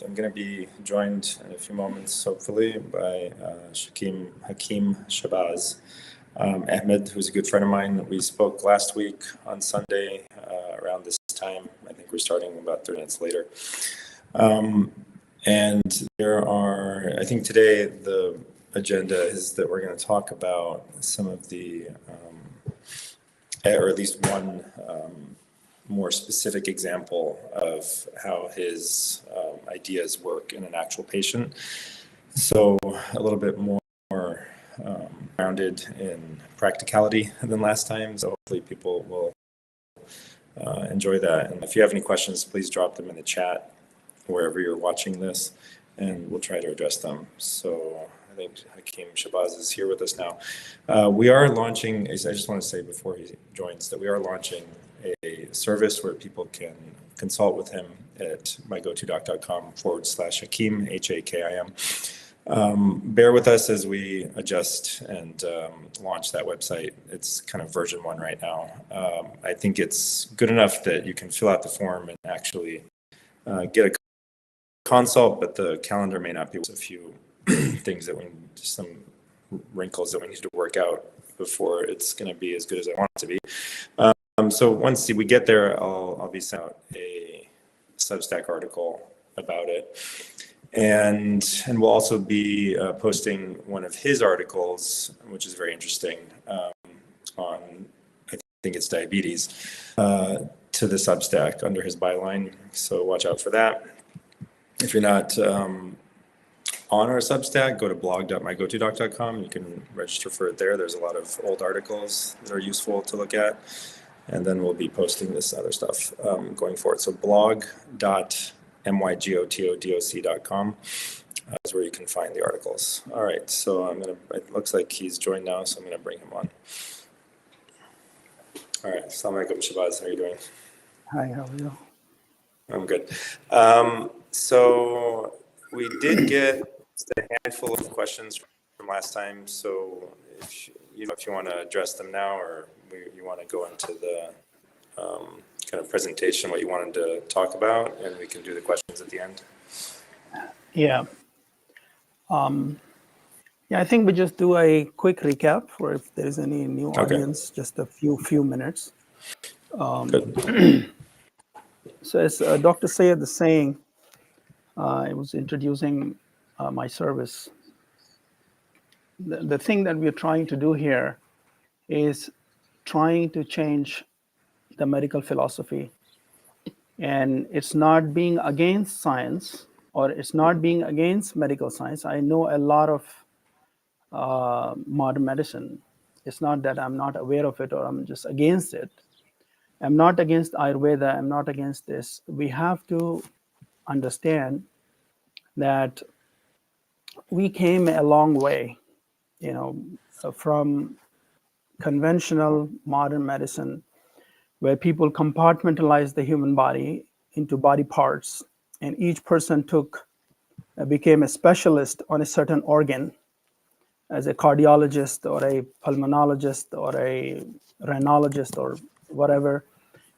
I'm going to be joined in a few moments, hopefully, by Hakim Shabaz Ahmed, who's a good friend of mine. We spoke last week on Sunday around this time. I think we're starting about 30 minutes later. And there are, I think today the agenda is that we're going to talk about some of the, or at least one more specific example of how his ideas work in an actual patient. So a little bit more grounded in practicality than last time. So hopefully people will enjoy that. And if you have any questions, please drop them in the chat wherever you're watching this, and we'll try to address them. So I think Hakim Shabaz is here with us now. We are launching, I just want to say before he joins that we are launching a service where people can consult with him at mygotodoc.com/Hakim, Hakim. Bear with us as we adjust and launch that website. It's kind of version 1 right now. I think it's good enough that you can fill out the form and actually get a consult, but the calendar may not be. A few things that some wrinkles that we need to work out before it's going to be as good as I want it to be. So once we get there, I'll be sent out a Substack article about it. And we'll also be posting one of his articles, which is very interesting, on, I think it's diabetes, to the Substack under his byline. So watch out for that. If you're not on our Substack, go to blog.mygotodoc.com. You can register for it there. There's a lot of old articles that are useful to look at. And then we'll be posting this other stuff going forward. So blog.mygotodoc.com is where you can find the articles. All right, so it looks like he's joined now, so I'm gonna bring him on. All right, Assalamu alaikum, Shabaz, how are you doing? Hi, how are you? I'm good. So we did get a handful of questions from last time, so if you want to address them now, or you want to go into the kind of presentation, what you wanted to talk about, and we can do the questions at the end. Yeah. I think we just do a quick recap for if there's any new audience, just a few minutes. Good. So as Dr. Sayed is saying, I was introducing my service. The thing that we're trying to do here is trying to change the medical philosophy. And it's not being against science, or it's not being against medical science. I know a lot of modern medicine. It's not that I'm not aware of it or I'm just against it. I'm not against Ayurveda. I'm not against this. We have to understand that we came a long way, from conventional modern medicine, where people compartmentalize the human body into body parts, and each person became a specialist on a certain organ, as a cardiologist or a pulmonologist or a rhinologist or whatever.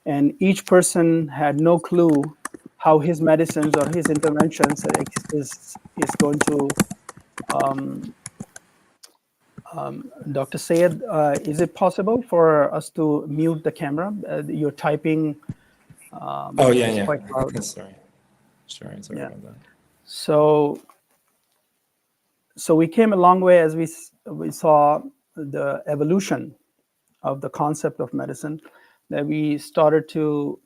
And each person had no clue how his medicines or his interventions is going to. Dr. Sayed, is it possible for us to mute the camera? You're typing. Yeah. Quite loud. Sorry about that. So we came a long way as we saw the evolution of the concept of medicine, that we started to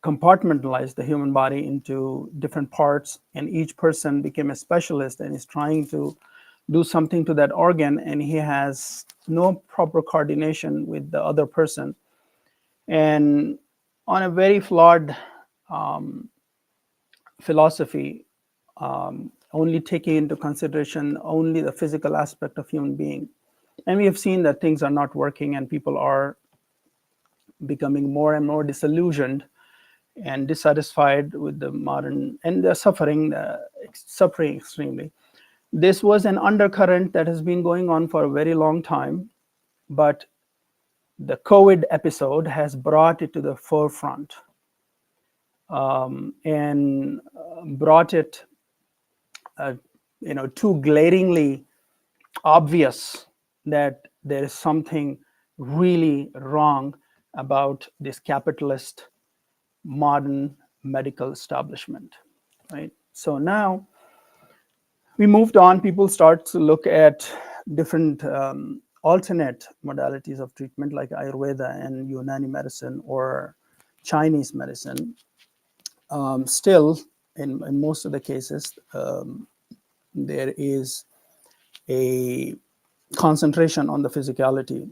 compartmentalize the human body into different parts, and each person became a specialist and is trying to do something to that organ, and he has no proper coordination with the other person. And on a very flawed philosophy, only taking into consideration only the physical aspect of human being. And we have seen that things are not working, and people are becoming more and more disillusioned and dissatisfied with the modern, and they're suffering extremely. This was an undercurrent that has been going on for a very long time, but the COVID episode has brought it to the forefront. and brought it, too glaringly obvious that there is something really wrong about this capitalist modern medical establishment, right? So now we moved on. People start to look at different alternate modalities of treatment like Ayurveda and Unani medicine or Chinese medicine. Still, in most of the cases, there is a concentration on the physicality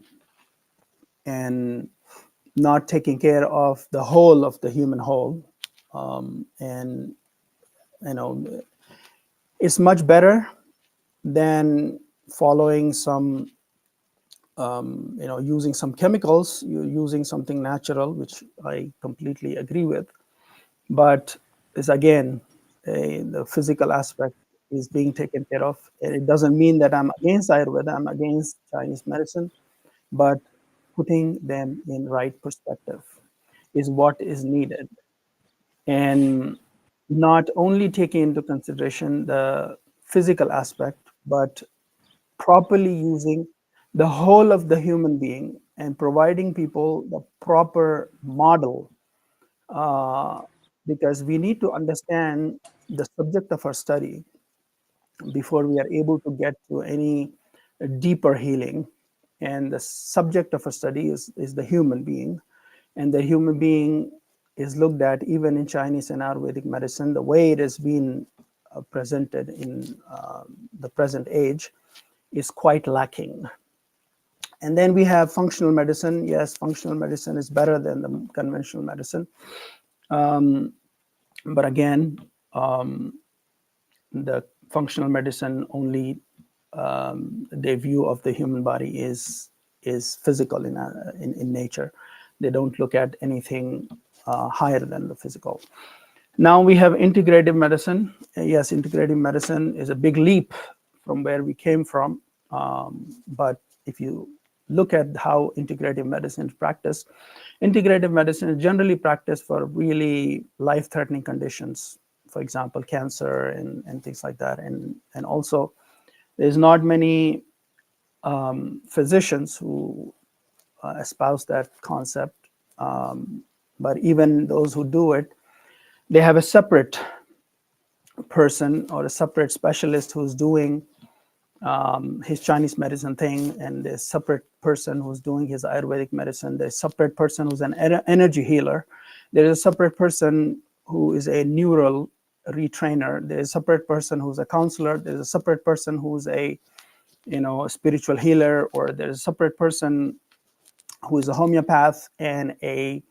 and not taking care of the whole of the human whole. And, it's much better than following some, using some chemicals, using something natural, which I completely agree with. But it's again, the physical aspect is being taken care of. And it doesn't mean that I'm against Ayurveda, I'm against Chinese medicine, but putting them in right perspective is what is needed. And not only taking into consideration the physical aspect, but properly using the whole of the human being and providing people the proper model, uh, because we need to understand the subject of our study before we are able to get to any deeper healing. And the subject of our study is the human being. And the human being is looked at even in Chinese and Ayurvedic medicine, the way it has been presented in the present age is quite lacking. And then we have functional medicine. Yes, functional medicine is better than the conventional medicine. But again, the functional medicine only, their view of the human body is physical in nature. They don't look at anything higher than the physical. Now we have integrative medicine. Yes, integrative medicine is a big leap from where we came from. But if you look at how integrative medicine is practiced, integrative medicine is generally practiced for really life-threatening conditions, for example, cancer and things like that. And also, there's not many physicians who espouse that concept. But even those who do it, they have a separate person or a separate specialist who's doing his Chinese medicine thing, and there's a separate person who's doing his Ayurvedic medicine. There's a separate person who's an energy healer. There's a separate person who is a neural retrainer. There's a separate person who's a counselor. There's a separate person who's a spiritual healer, or there's a separate person who is a homeopath and a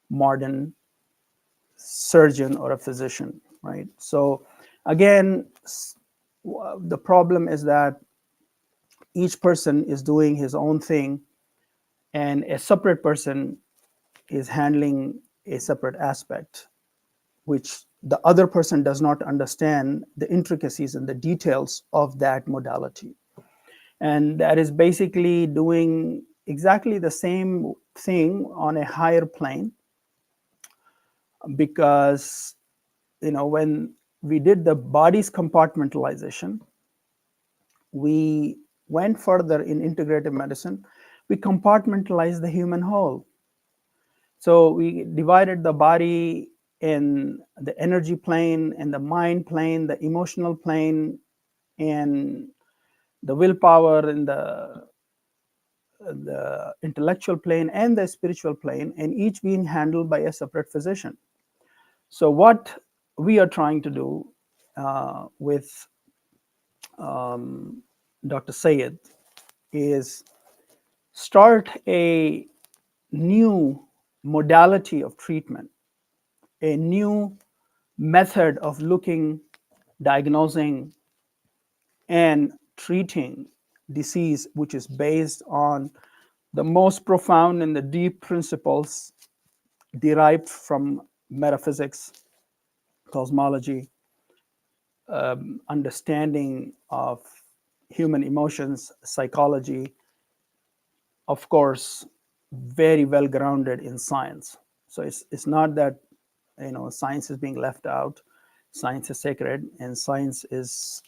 modern surgeon or a physician, right? So again, the problem is that each person is doing his own thing, and a separate person is handling a separate aspect, which the other person does not understand the intricacies and the details of that modality. And that is basically doing exactly the same thing on a higher plane, because when we did the body's compartmentalization, we went further in integrative medicine. We compartmentalized the human whole. So we divided the body in the energy plane and the mind plane, the emotional plane, and the willpower, and the intellectual plane and the spiritual plane, and each being handled by a separate physician. So what we are trying to do with Dr. Sayed is start a new modality of treatment, a new method of looking, diagnosing, and treating disease, which is based on the most profound and the deep principles derived from metaphysics, cosmology, understanding of human emotions, psychology, of course, very well grounded in science. So it's not that science is being left out. Science is sacred, and science is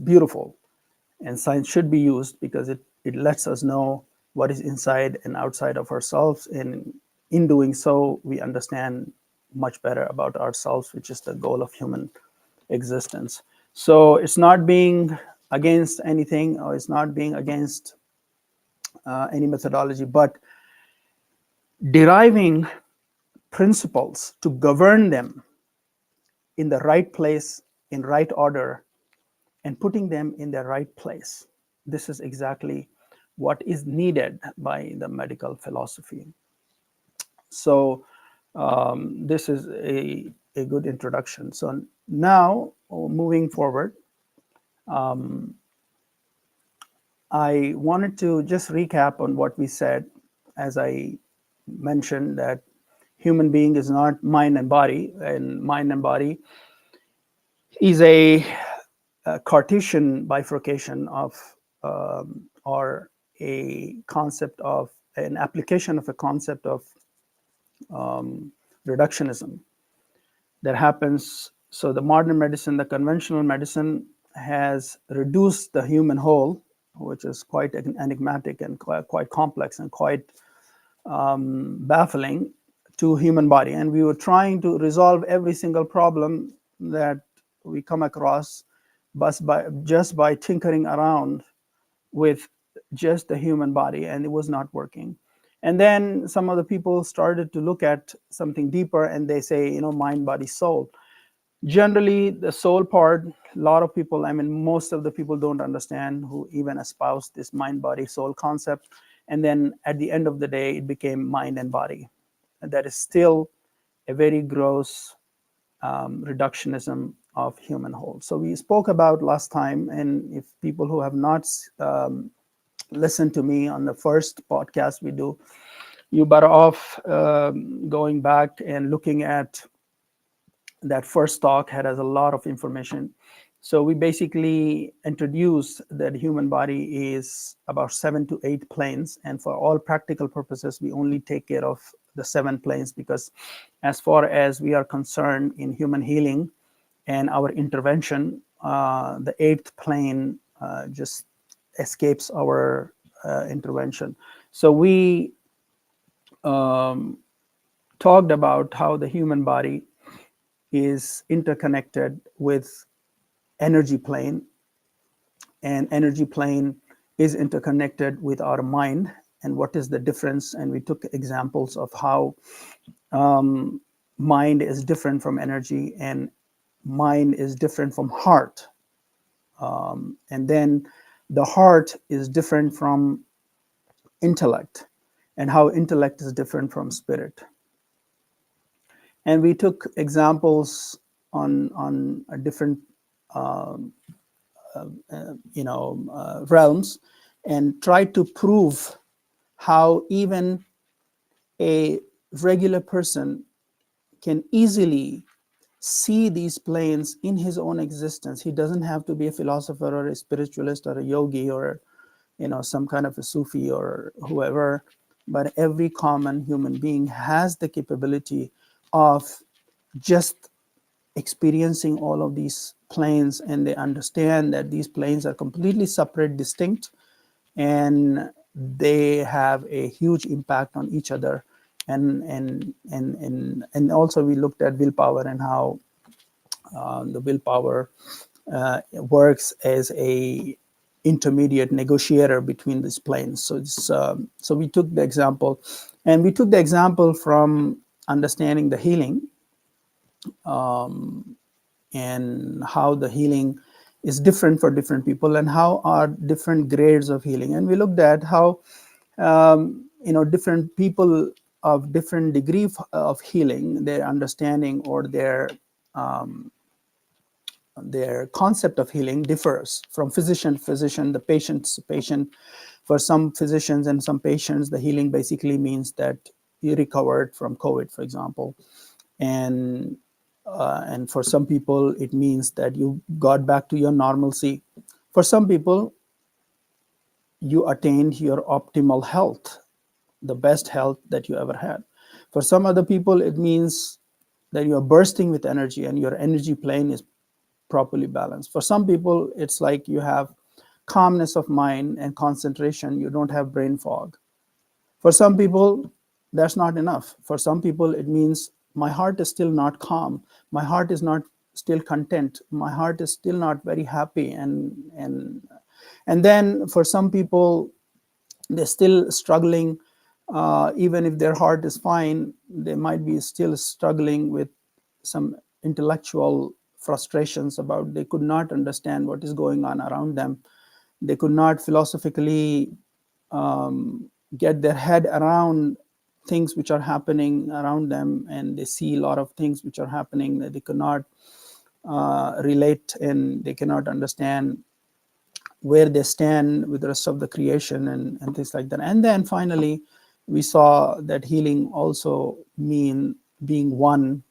beautiful, and science should be used because it lets us know what is inside and outside of ourselves, and in doing so we understand much better about ourselves, which is the goal of human existence. So it's not being against anything, or it's not being against any methodology, but deriving principles to govern them in the right place, in right order, and putting them in the right place. This is exactly what is needed by the medical philosophy. So this is a good introduction. So now, moving forward, I wanted to just recap on what we said, as I mentioned that human being is not mind and body, and mind and body is a Cartesian bifurcation of, or a concept of, an application of a concept of reductionism that happens. So the modern medicine, the conventional medicine, has reduced the human whole, which is quite enigmatic and quite complex and quite baffling, to human body. And we were trying to resolve every single problem that we come across just by tinkering around with just the human body, and it was not working. And then some of the people started to look at something deeper, and they say, mind, body, soul. Generally, the soul part, a lot of people, most of the people don't understand, who even espouse this mind, body, soul concept. And then at the end of the day, it became mind and body. And that is still a very gross reductionism of human whole. So we spoke about last time, and if people who have not listened to me on the first podcast we do, you better off going back and looking at that first talk. Has a lot of information. So we basically introduced that human body is about 7 to 8 planes, and for all practical purposes, we only take care of the 7 planes, because as far as we are concerned in human healing and our intervention, the 8th plane just escapes our intervention. So we talked about how the human body is interconnected with energy plane, and energy plane is interconnected with our mind, and what is the difference. And we took examples of how mind is different from energy, and mind is different from heart, and then the heart is different from intellect, and how intellect is different from spirit. And we took examples on a different realms, and tried to prove how even a regular person can easily see these planes in his own existence. He doesn't have to be a philosopher or a spiritualist or a yogi or some kind of a Sufi or whoever, but every common human being has the capability of just experiencing all of these planes, and they understand that these planes are completely separate, distinct, and they have a huge impact on each other. And also we looked at willpower, and how the willpower works as a intermediate negotiator between these planes. So so we took the example, and we took the example from understanding the healing, and how the healing is different for different people, and how are different grades of healing. And we looked at how different people of different degree of healing, their understanding or their concept of healing differs from physician to physician, the patient to patient. For some physicians and some patients, the healing basically means that you recovered from COVID, for example. And for some people, it means that you got back to your normalcy. For some people, you attained your optimal health, the best health that you ever had. For some other people, it means that you're bursting with energy and your energy plane is properly balanced. For some people, it's like you have calmness of mind and concentration. You don't have brain fog. For some people, that's not enough. For some people, it means my heart is still not calm. My heart is not still content. My heart is still not very happy. And then for some people, they're still struggling. Even if their heart is fine, they might be still struggling with some intellectual frustrations about they could not understand what is going on around them. They could not philosophically get their head around things which are happening around them, and they see a lot of things which are happening that they could not relate, and they cannot understand where they stand with the rest of the creation and things like that. And then finally, we saw that healing also mean being one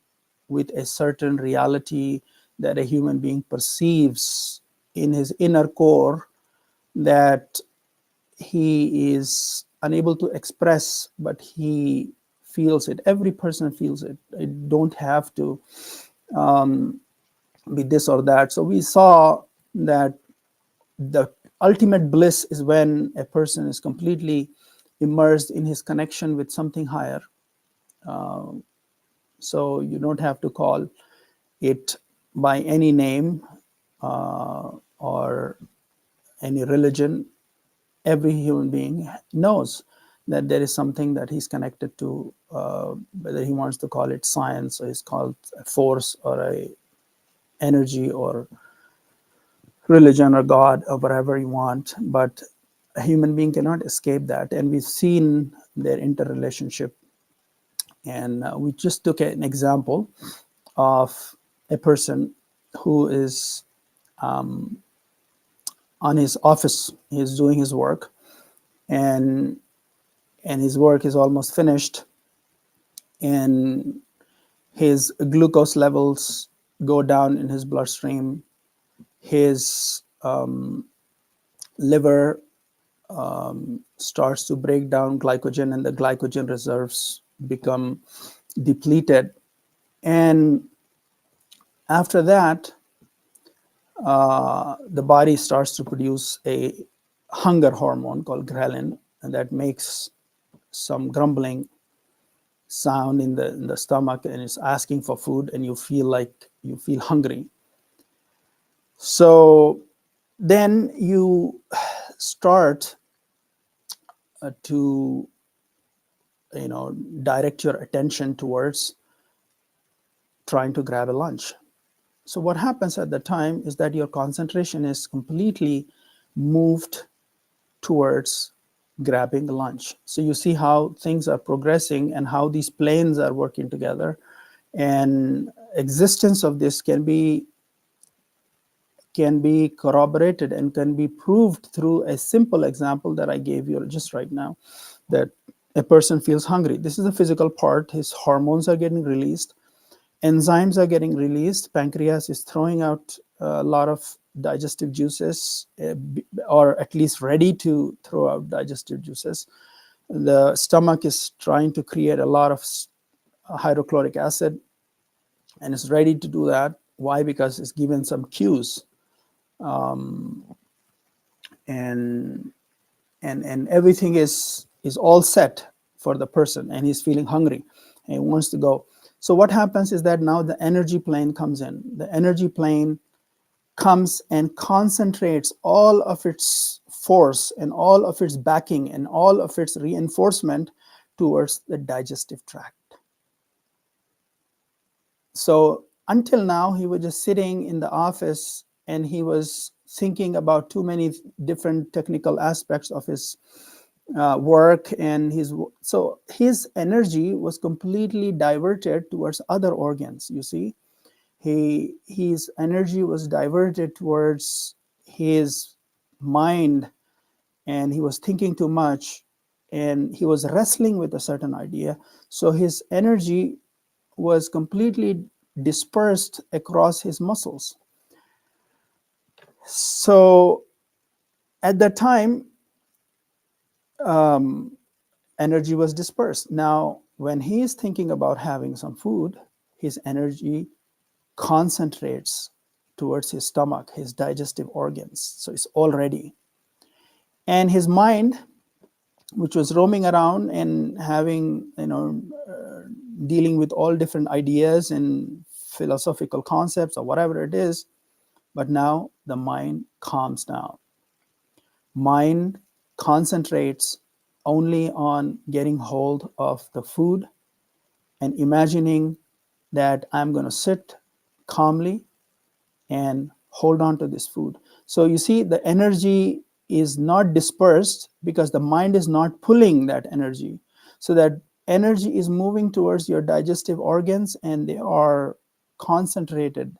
with a certain reality that a human being perceives in his inner core that he is unable to express, but he feels it. Every person feels it. It don't have to be this or that. So we saw that the ultimate bliss is when a person is completely immersed in his connection with something higher. So you don't have to call it by any name or any religion. Every human being knows that there is something that he's connected to, whether he wants to call it science or it's called a force or a energy or religion or God or whatever you want. But a human being cannot escape that. And we've seen their interrelationship. And we just took an example of a person who is on his office. He's doing his work, and his work is almost finished, and his glucose levels go down in his bloodstream. His liver starts to break down glycogen, and the glycogen reserves become depleted. And after that, the body starts to produce a hunger hormone called ghrelin, and that makes some grumbling sound in the stomach, and it's asking for food, and you feel hungry. So then you start to direct your attention towards trying to grab a lunch. So what happens at the time is that your concentration is completely moved towards grabbing the lunch. So you see how things are progressing and how these planes are working together. And existence of this can be corroborated and can be proved through a simple example that I gave you just right now, that a person feels hungry. This is the physical part. His hormones are getting released. Enzymes are getting released. Pancreas is throwing out a lot of digestive juices, or at least ready to throw out digestive juices. The stomach is trying to create a lot of hydrochloric acid, and it's ready to do that. Why? Because it's given some cues. And everything is all set for the person, and he's feeling hungry and he wants to go. So what happens is that now the energy plane comes in. The energy plane comes and concentrates all of its force and all of its backing and all of its reinforcement towards the digestive tract. So until now, he was just sitting in the office and he was thinking about too many different technical aspects of his work, and so his energy was completely diverted towards other organs. You see, his energy was diverted towards his mind, and he was thinking too much, and he was wrestling with a certain idea. So his energy was completely dispersed across his muscles. So at that time, energy was dispersed. Now when he is thinking about having some food, his energy concentrates towards his stomach, his digestive organs. So it's all ready. And his mind, which was roaming around and having, dealing with all different ideas and philosophical concepts or whatever it is, but now the mind calms down. Mind concentrates only on getting hold of the food and imagining that I'm going to sit calmly and hold on to this food. So you see, the energy is not dispersed because the mind is not pulling that energy. So that energy is moving towards your digestive organs and they are concentrated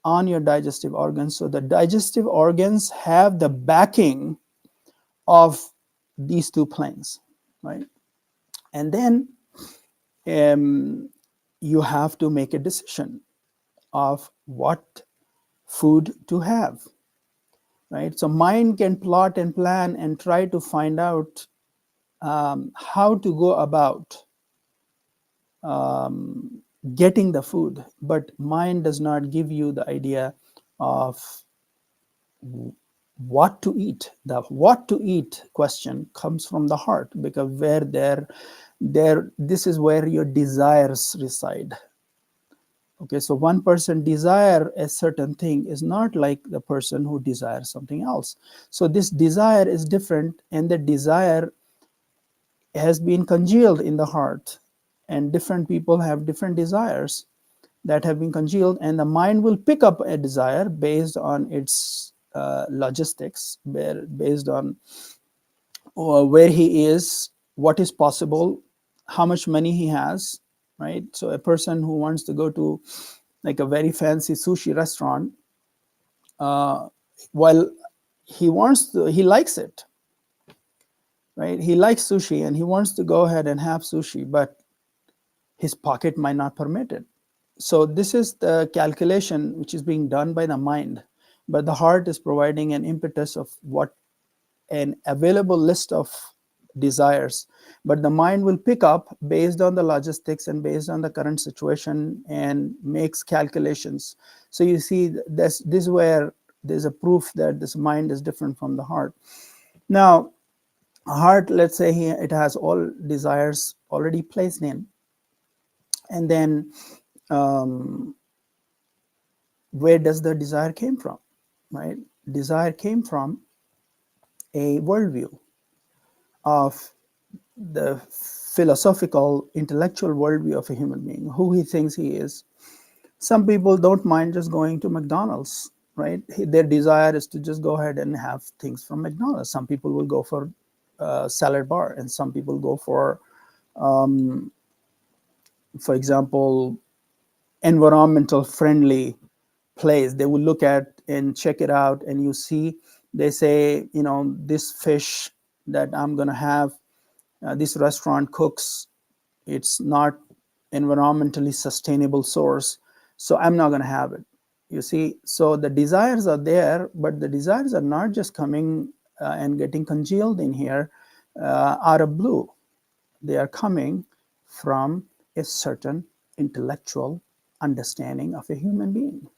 on your digestive organs. So the digestive organs have the backing of these two planes, right? And then you have to make a decision of what food to have, right? So mind can plot and plan and try to find out how to go about getting the food, but mind does not give you the idea of what to eat. The what to eat question comes from the heart, because this is where your desires reside. Okay, so one person desire a certain thing is not like the person who desires something else. So this desire is different, and the desire has been congealed in the heart, and different people have different desires that have been congealed, and the mind will pick up a desire based on its logistics, based on where he is, what is possible, how much money he has, right? So a person who wants to go to like a very fancy sushi restaurant, while he likes it, right? He likes sushi and he wants to go ahead and have sushi, but his pocket might not permit it. So this is the calculation which is being done by the mind, but the heart is providing an impetus of what an available list of desires, but the mind will pick up based on the logistics and based on the current situation and makes calculations. So you see, this is where there's a proof that this mind is different from the heart. Now, heart, let's say it has all desires already placed in, and then where does the desire came from, right? Desire came from a worldview of the philosophical, intellectual worldview of a human being, who he thinks he is. Some people don't mind just going to McDonald's, right? Their desire is to just go ahead and have things from McDonald's. Some people will go for salad bar, and some people go for example, environmental friendly place. They will look at and check it out, and you see, they say, this fish that I'm going to have, this restaurant cooks, it's not environmentally sustainable source, so I'm not going to have it. You see, so the desires are there, but the desires are not just coming and getting congealed in here out of blue. They are coming from a certain intellectual understanding of a human being.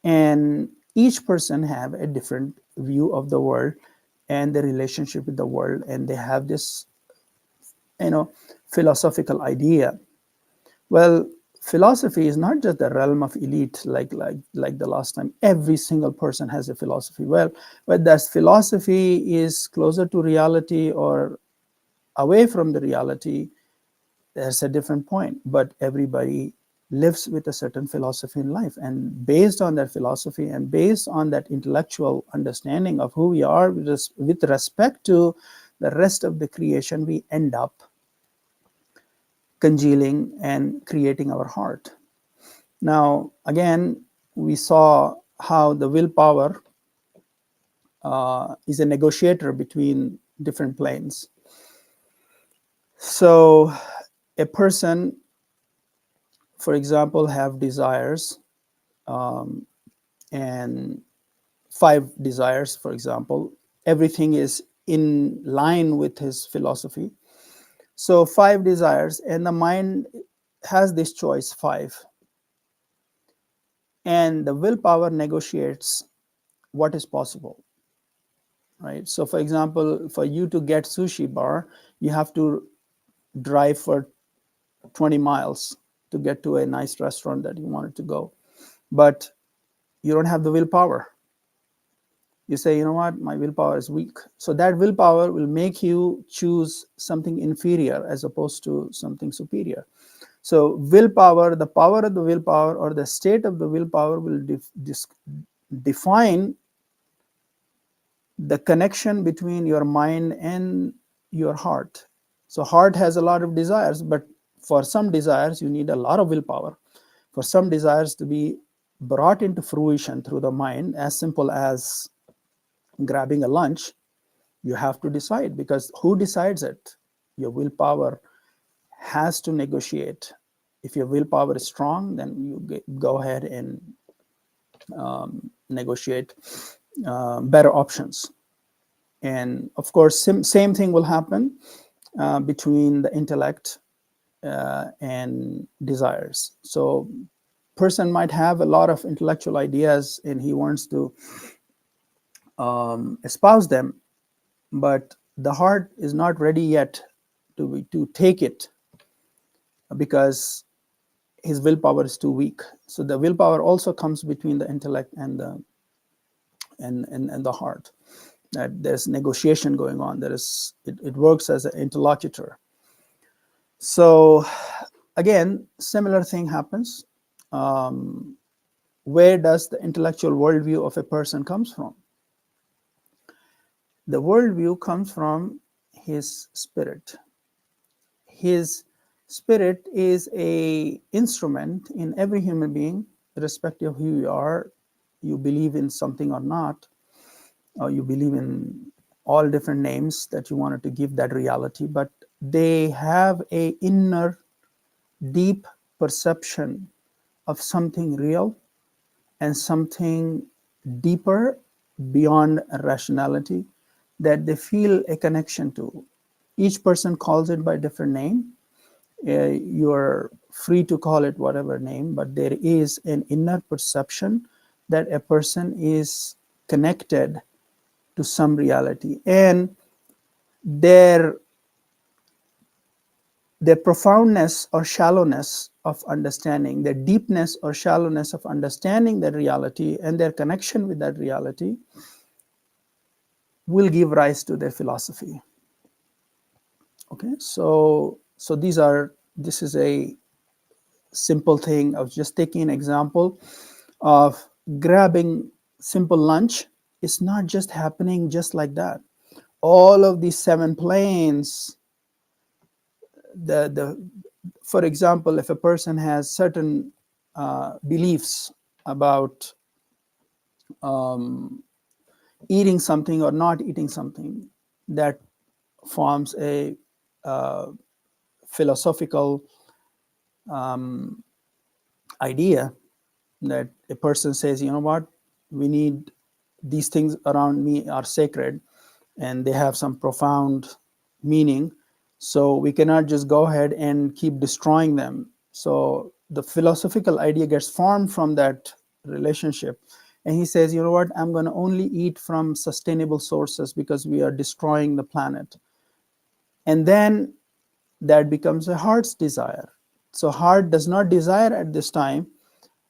And each person have a different view of the world and the relationship with the world, and they have this philosophical idea. Well, philosophy is not just the realm of elite, like the last time. Every single person has a philosophy. Well, whether philosophy is closer to reality or away from the reality, that's a different point. But everybody lives with a certain philosophy in life, and based on that philosophy and based on that intellectual understanding of who we are with respect to the rest of the creation, we end up congealing and creating our heart. Now, again, we saw how the willpower is a negotiator between different planes. So a person, for example, have desires, and 5 desires, for example, everything is in line with his philosophy. So 5 desires, and the mind has this choice 5, and the willpower negotiates what is possible, right? So for example, for you to get sushi bar, you have to drive for 20 miles to get to a nice restaurant that you wanted to go, but you don't have the willpower. You say, you know what, my willpower is weak. So that willpower will make you choose something inferior as opposed to something superior. So willpower, the power of the willpower or the state of the willpower will define the connection between your mind and your heart. So heart has a lot of desires, but for some desires you need a lot of willpower. For some desires to be brought into fruition through the mind, as simple as grabbing a lunch, you have to decide, because who decides it? Your willpower has to negotiate. If your willpower is strong, then you go ahead and negotiate better options. And of course, same thing will happen between the intellect and desires. So person might have a lot of intellectual ideas and he wants to espouse them, but the heart is not ready yet to take it because his willpower is too weak. So the willpower also comes between the intellect and the heart. That there's negotiation going on. It works as an interlocutor. So again, similar thing happens. Where does the intellectual worldview of a person comes from? The worldview comes from his spirit. His spirit is an instrument in every human being, irrespective of who you are, you believe in something or not, or you believe in all different names that you wanted to give that reality, but they have an inner deep perception of something real and something deeper beyond rationality that they feel a connection to. Each person calls it by different name. You're free to call it whatever name, but there is an inner perception that a person is connected to some reality, and their profoundness or shallowness of understanding, their deepness or shallowness of understanding that reality and their connection with that reality will give rise to their philosophy. Okay, so this is a simple thing of just taking an example of grabbing simple lunch. It's not just happening just like that. All of these 7 planes, for example, if a person has certain beliefs about eating something or not eating something, that forms a philosophical idea that a person says, you know what, we need these things around me are sacred and they have some profound meaning, so we cannot just go ahead and keep destroying them. So the philosophical idea gets formed from that relationship, and he says, you know what, I'm going to only eat from sustainable sources because we are destroying the planet. And then that becomes a heart's desire. So heart does not desire at this time.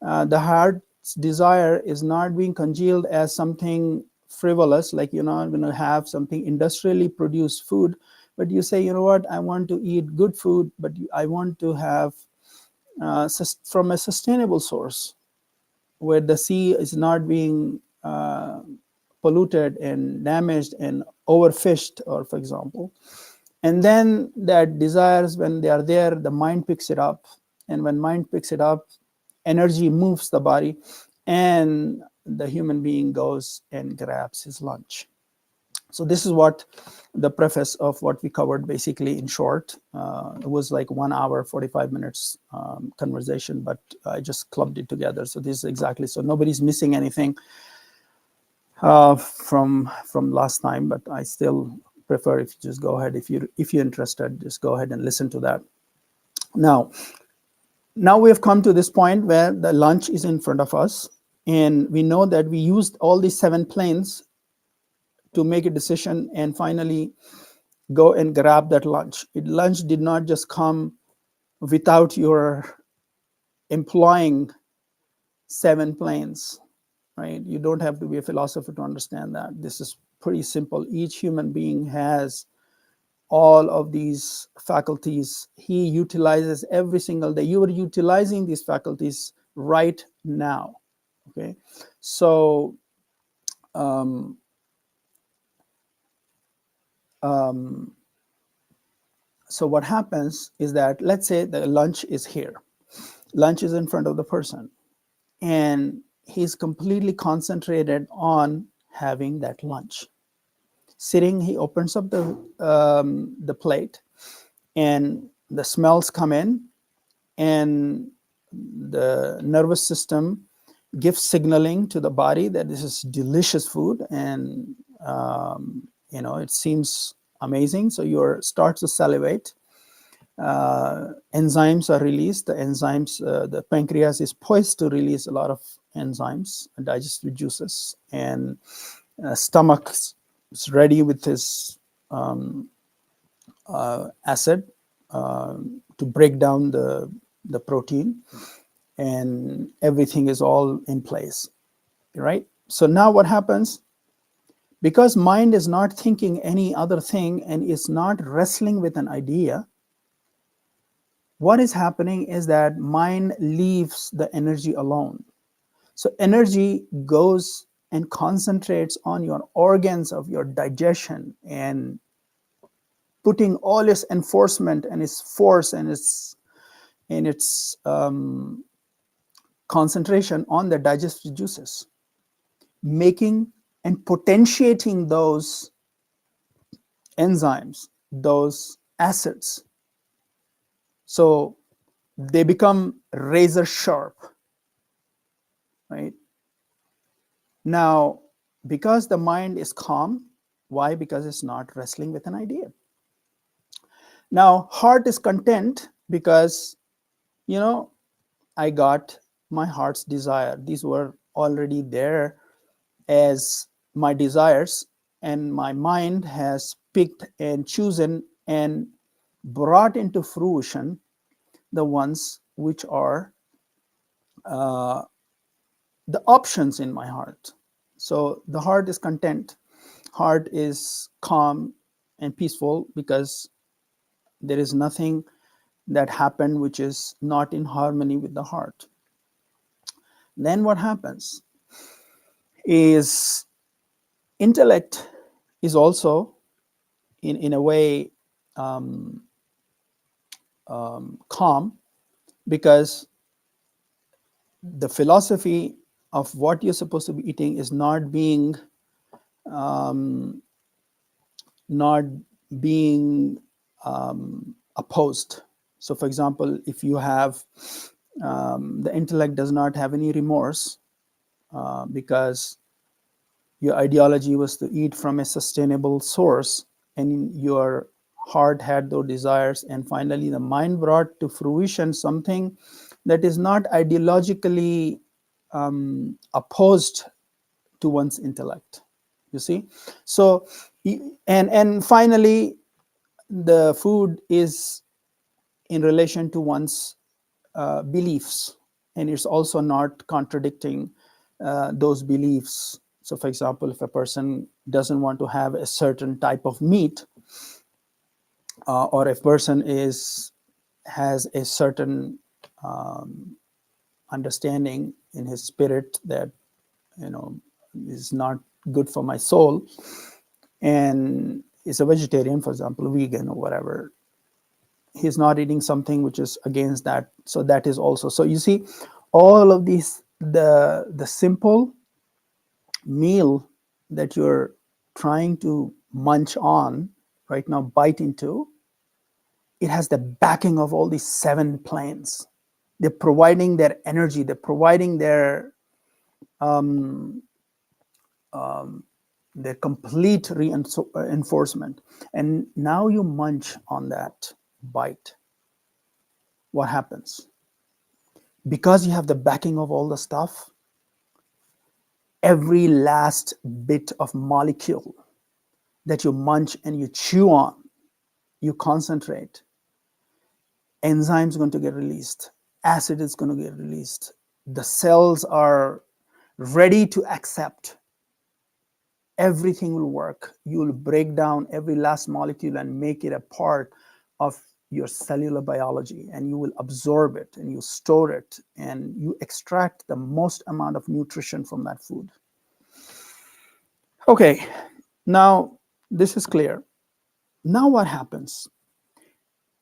The heart's desire is not being congealed as something frivolous, like you're not going to have something industrially produced food, but you say, you know what, I want to eat good food, but I want to have from a sustainable source where the sea is not being polluted and damaged and overfished, or for example. And then that desires, when they are there, the mind picks it up. And when mind picks it up, energy moves the body, and the human being goes and grabs his lunch. So this is what the preface of what we covered, basically, in short. It was like 1 hour, 45 minutes conversation, but I just clubbed it together. So this is exactly, so nobody's missing anything from last time, but I still prefer if you just go ahead, if you're interested, just go ahead and listen to that. Now we have come to this point where the lunch is in front of us, and we know that we used all these 7 planes to make a decision and finally go and grab that lunch. Lunch did not just come without your employing 7 planes, right? You don't have to be a philosopher to understand that. This is pretty simple. Each human being has all of these faculties. He utilizes every single day. You are utilizing these faculties right now, okay? So so what happens is that, let's say the lunch is here. Lunch is in front of the person, and he's completely concentrated on having that lunch. Sitting, he opens up the plate, and the smells come in, and the nervous system gives signaling to the body that this is delicious food, and it seems amazing. So you start to salivate. Enzymes are released. The pancreas is poised to release a lot of enzymes and digestive juices, and stomach is ready with this acid to break down the protein, and everything is all in place, right? So now what happens? Because mind is not thinking any other thing and is not wrestling with an idea, what is happening is that mind leaves the energy alone. So energy goes and concentrates on your organs of your digestion, and putting all its enforcement and its force and its concentration on the digestive juices, making and potentiating those enzymes, those acids, so they become razor sharp, right? Now, because the mind is calm, why? Because it's not wrestling with an idea. Now, heart is content because, I got my heart's desire. These were already there as my desires, and my mind has picked and chosen and brought into fruition the ones which are the options in my heart. So the heart is content. Heart is calm and peaceful because there is nothing that happened which is not in harmony with the heart. Then what happens is intellect is also in a way calm, because the philosophy of what you're supposed to be eating is not being opposed. So for example, if you have the intellect does not have any remorse because your ideology was to eat from a sustainable source, and your heart had those desires, and finally the mind brought to fruition something that is not ideologically opposed to one's intellect, you see. So and finally the food is in relation to one's beliefs, and it's also not contradicting those beliefs. So for example, if a person doesn't want to have a certain type of meat, or if a person has a certain understanding in his spirit that is not good for my soul, and is a vegetarian, for example, vegan or whatever, he's not eating something which is against that. So that is also, so you see, all of these, the simple meal that you're trying to munch on right now, bite into, it has the backing of all these 7 planes. They're providing their energy, they're providing their their complete reinforcement. And now you munch on that bite. What happens? Because you have the backing of all the stuff, every last bit of molecule that you munch and you chew on, you concentrate, enzymes are going to get released, acid is going to get released, the cells are ready to accept. Everything will work. You will break down every last molecule and make it a part of your cellular biology, and you will absorb it and you store it and you extract the most amount of nutrition from that food. Okay, now this is clear. Now what happens?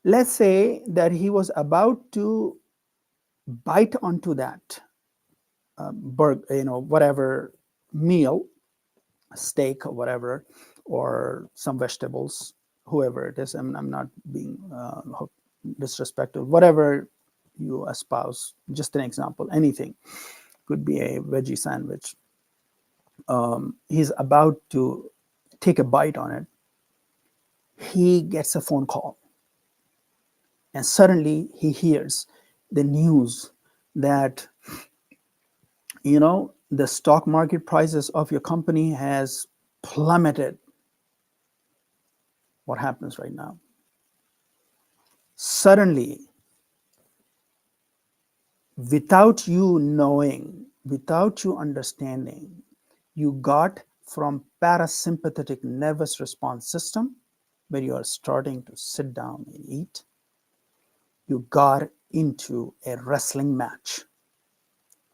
Let's say that he was about to bite onto that whatever meal, steak or whatever, or some vegetables, whoever it is. I'm not being disrespectful. Whatever you espouse, just an example, anything. Could be a veggie sandwich. He's about to take a bite on it. He gets a phone call. And suddenly he hears the news that, the stock market prices of your company has plummeted. What happens right now? Suddenly, without you knowing, without you understanding, you got from parasympathetic nervous response system, where you are starting to sit down and eat, you got into a wrestling match.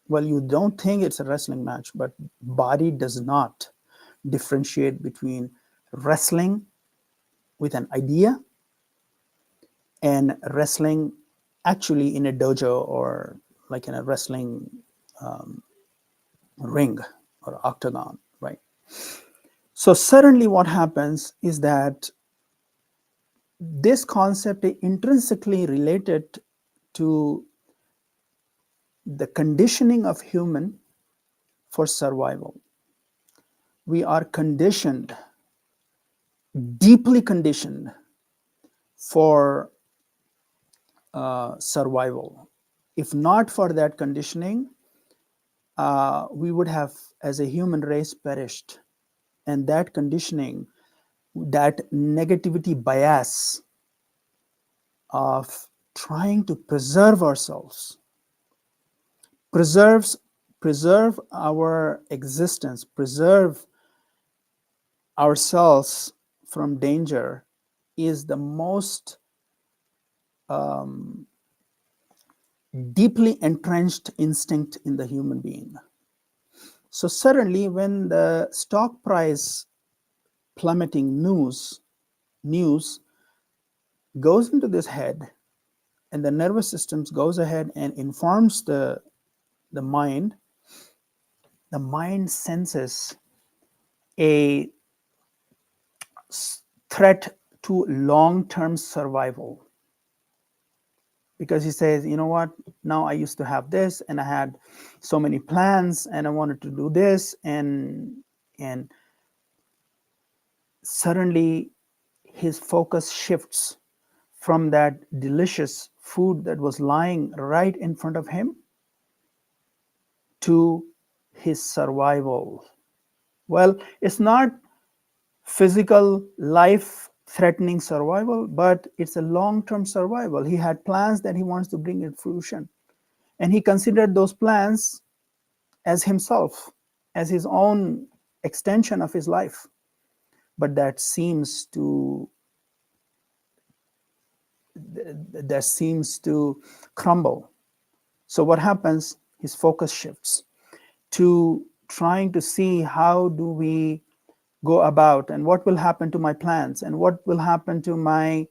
Well, you don't think it's a wrestling match, but body does not differentiate between wrestling with an idea and wrestling actually in a dojo or like in a wrestling ring or octagon, right? So suddenly what happens is that this concept is intrinsically related to the conditioning of human for survival. We are conditioned, deeply conditioned for survival. If not for that conditioning, we would have, as a human race, perished. And that conditioning, that negativity bias of trying to preserve ourselves, preserve our existence, preserve ourselves from danger, is the most deeply entrenched instinct in the human being. So suddenly, when the stock price plummeting news goes into this head, and the nervous system goes ahead and informs the mind, the mind senses a threat to long-term survival. Because he says, you know what, now I used to have this and I had so many plans and I wanted to do this, and suddenly his focus shifts from that delicious food that was lying right in front of him to his survival. Well, it's not physical life threatening survival, but it's a long-term survival. He had plans that he wants to bring into fruition, and he considered those plans as himself, as his own extension of his life. But that seems to crumble. So what happens? His focus shifts to trying to see how do we go about, and what will happen to my plans, and what will happen to my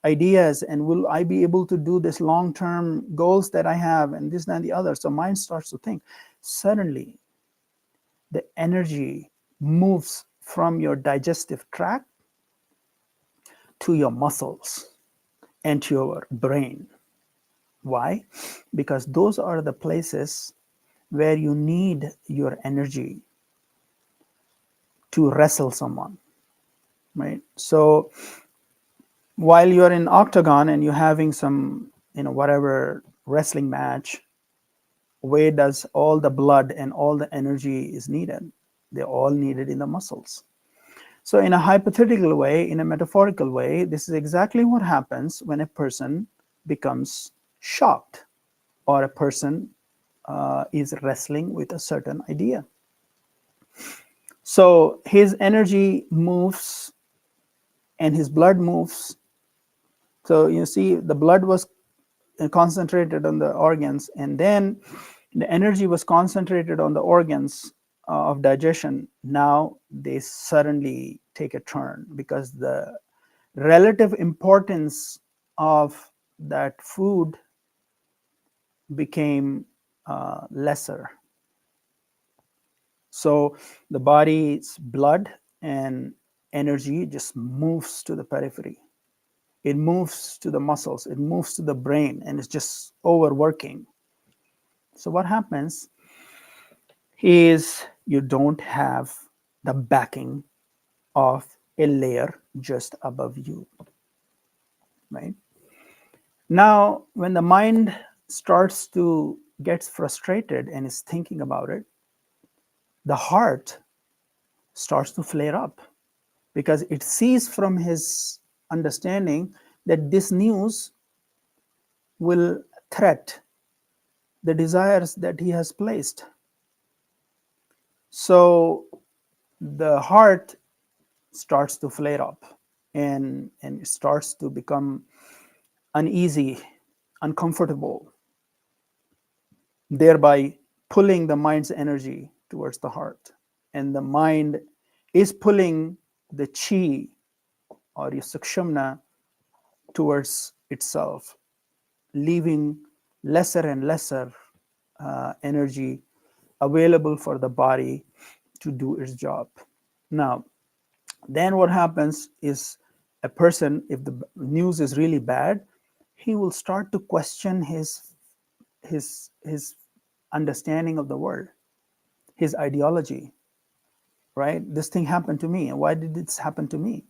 ideas, and will I be able to do this long-term goals that I have, and this and the other. So mind starts to think. Suddenly the energy moves from your digestive tract to your muscles and to your brain. Why? Because those are the places where you need your energy to wrestle someone, right? So while you're in octagon and you're having some, whatever wrestling match, where does all the blood and all the energy is needed? They're all needed in the muscles. So in a hypothetical way, in a metaphorical way, this is exactly what happens when a person becomes shocked or a person is wrestling with a certain idea. So his energy moves and his blood moves. So you see, the blood was concentrated on the organs, and then the energy was concentrated on the organs of digestion. Now they suddenly take a turn because the relative importance of that food became lesser. So the body's blood and energy just moves to the periphery. It moves to the muscles, it moves to the brain, and it's just overworking. So what happens is you don't have the backing of a layer just above you, right? Now, when the mind starts to get frustrated and is thinking about it, the heart starts to flare up because it sees from his understanding that this news will threat the desires that he has placed. So the heart starts to flare up and it starts to become uneasy, uncomfortable, thereby pulling the mind's energy towards the heart. And the mind is pulling the chi or your sukshumna towards itself, leaving lesser and lesser energy available for the body to do its job. Now, then what happens is a person, if the news is really bad, he will start to question his understanding of the world, his ideology, right? This thing happened to me, and why did this happen to me?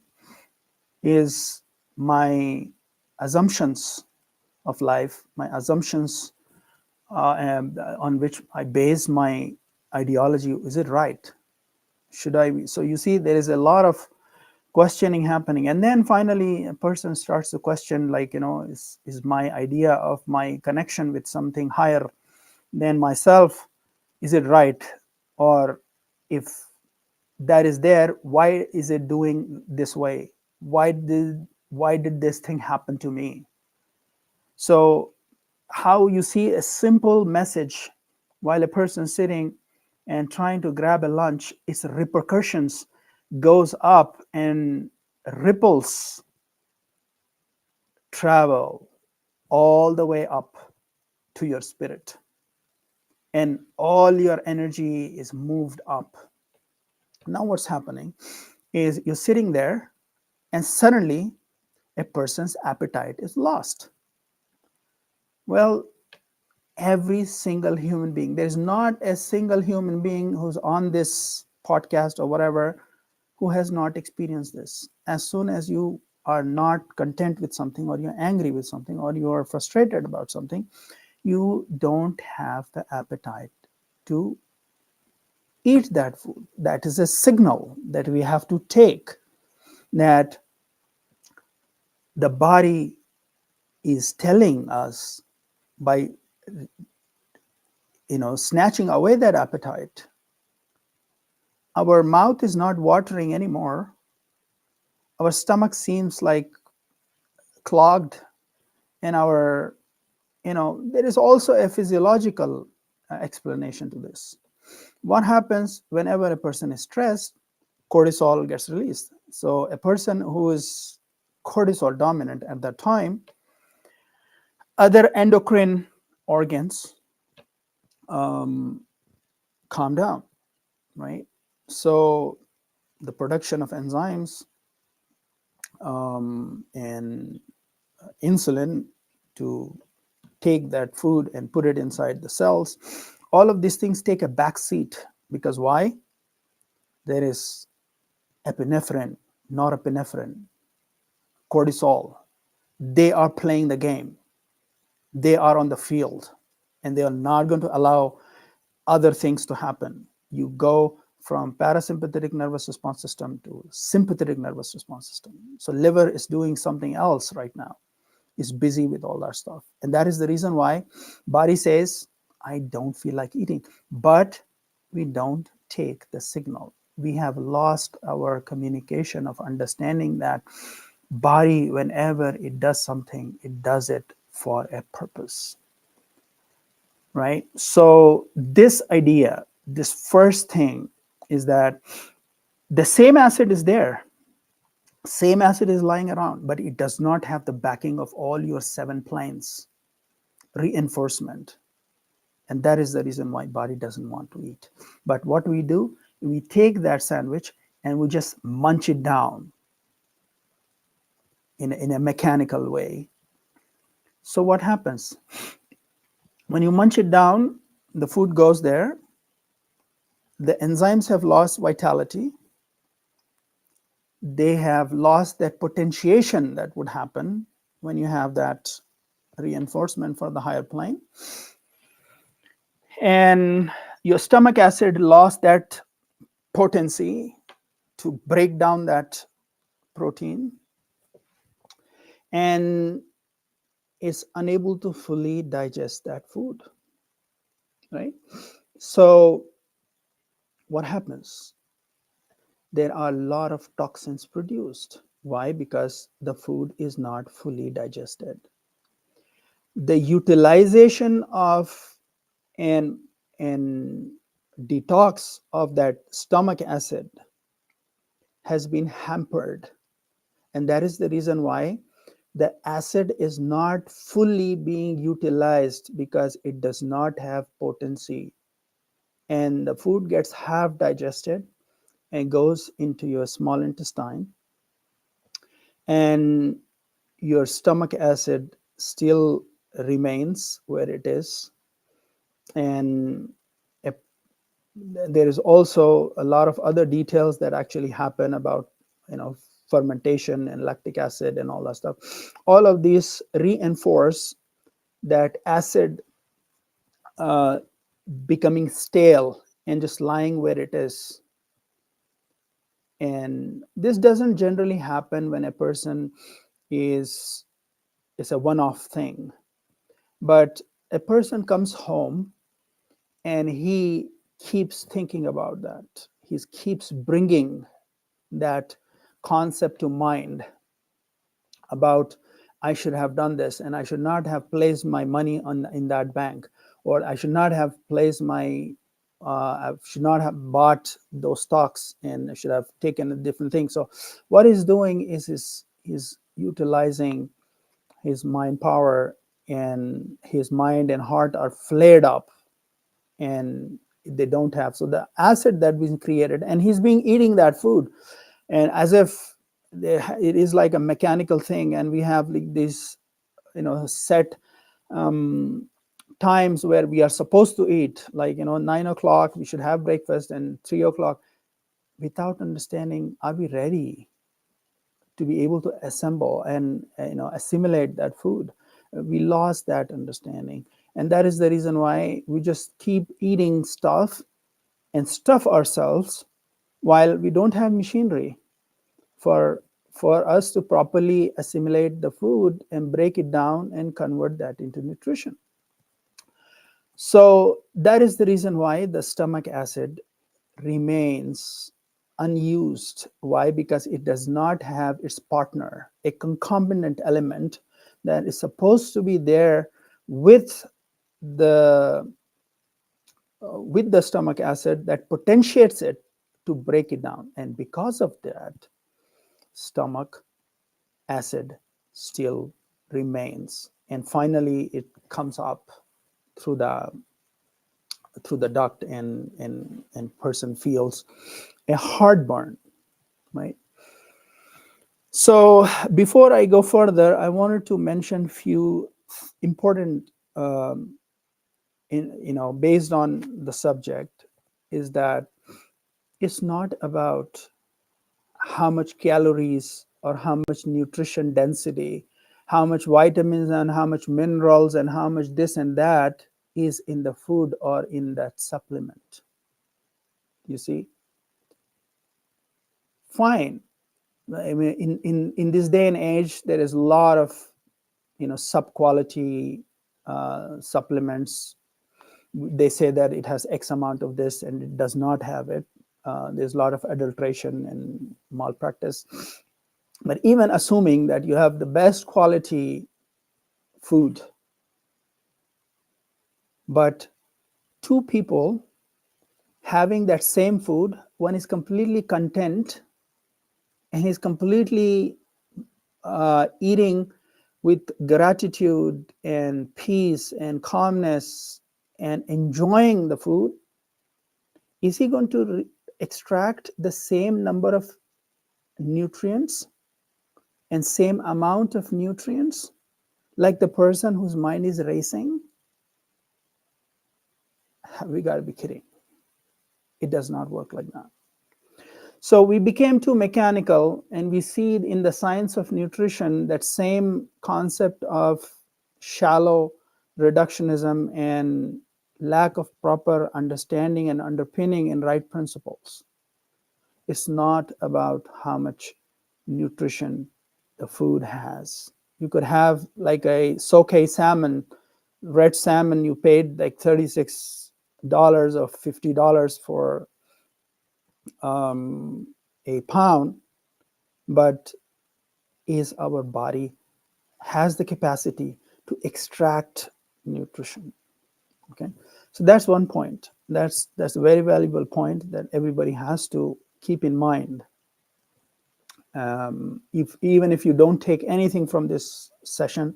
Is my assumptions of life, my assumptions on which I base my ideology, is it right? Should I be? So you see, there is a lot of questioning happening, and then finally a person starts to question, like, is my idea of my connection with something higher than myself, is it right? Or if that is there, why is it doing this way? Why did this thing happen to me? So how you see a simple message while a person sitting and trying to grab a lunch, its repercussions goes up and ripples travel all the way up to your spirit, and all your energy is moved up. Now what's happening is you're sitting there and suddenly a person's appetite is lost. Well, every single human being, there's not a single human being who's on this podcast or whatever who has not experienced this. As soon as you are not content with something, or you're angry with something, or you are frustrated about something, you don't have the appetite to eat that food. That is a signal that we have to take, that the body is telling us by snatching away that appetite. Our mouth is not watering anymore. Our stomach seems like clogged, and there is also a physiological explanation to this. What happens whenever a person is stressed? Cortisol gets released. So a person who is cortisol dominant at that time, other endocrine organs calm down, right? So the production of enzymes and insulin to take that food and put it inside the cells, all of these things take a back seat. Because why? There is epinephrine, norepinephrine, cortisol. They are playing the game. They are on the field, and they are not going to allow other things to happen. You go from parasympathetic nervous response system to sympathetic nervous response system. So liver is doing something else right now, is busy with all that stuff. And that is the reason why body says, I don't feel like eating, but we don't take the signal. We have lost our communication of understanding that body, whenever it does something, it does it for a purpose, right? So this idea, this first thing is that the same acid is there, same acid is lying around, but it does not have the backing of all your 7 planes reinforcement. And that is the reason why body doesn't want to eat. But what we do, we take that sandwich and we just munch it down in a mechanical way. So what happens? When you munch it down, the food goes there, the enzymes have lost vitality, they have lost that potentiation that would happen when you have that reinforcement for the higher plane. And your stomach acid lost that potency to break down that protein and is unable to fully digest that food, right? So what happens? There are a lot of toxins produced. Why? Because the food is not fully digested. The utilization of an detox of that stomach acid has been hampered. And that is the reason why the acid is not fully being utilized, because it does not have potency. And the food gets half digested and goes into your small intestine. And your stomach acid still remains where it is. And there is also a lot of other details that actually happen about, fermentation and lactic acid and all that stuff. All of these reinforce that acid becoming stale and just lying where it is. And this doesn't generally happen when a person is a one-off thing. But a person comes home and he keeps thinking about that. He keeps bringing that concept to mind about, I should have done this, and I should not have placed my money in that bank, or I should not have placed I should not have bought those stocks, and I should have taken a different thing. So what he's doing is he's utilizing his mind power, and his mind and heart are flared up, and they don't have. So the acid that was created, and he's being eating that food, and as if it is like a mechanical thing, and we have like these set times where we are supposed to eat, like 9 o'clock we should have breakfast, and 3 o'clock, without understanding, are we ready to be able to assemble and assimilate that food? We lost that understanding, and that is the reason why we just keep eating stuff and stuff ourselves while we don't have machinery for us to properly assimilate the food and break it down and convert that into nutrition. So that is the reason why the stomach acid remains unused. Why? Because it does not have its partner, a concomitant element that is supposed to be there with the stomach acid that potentiates it to break it down. And because of that, stomach acid still remains, and finally it comes up through the duct, and person feels a heartburn, right? So before I go further, I wanted to mention few important based on the subject, is that it's not about how much calories or how much nutrition density, how much vitamins and how much minerals and how much this and that is in the food or in that supplement. You see? Fine. I mean, in this day and age, there is a lot of, sub-quality supplements. They say that it has X amount of this and it does not have it. There's a lot of adulteration and malpractice. But even assuming that you have the best quality food, but two people having that same food, one is completely content and he's completely eating with gratitude and peace and calmness and enjoying the food, is he going to extract the same number of nutrients and same amount of nutrients like the person whose mind is racing? We got to be kidding. It does not work like that. So we became too mechanical, and we see in the science of nutrition that same concept of shallow reductionism and lack of proper understanding and underpinning in right principles. It's not about how much nutrition the food has. You could have like a soke salmon, red salmon, you paid like $36 or $50 for a pound, but is our body has the capacity to extract nutrition? Okay, so that's one point. That's a very valuable point that everybody has to keep in mind. Even if you don't take anything from this session,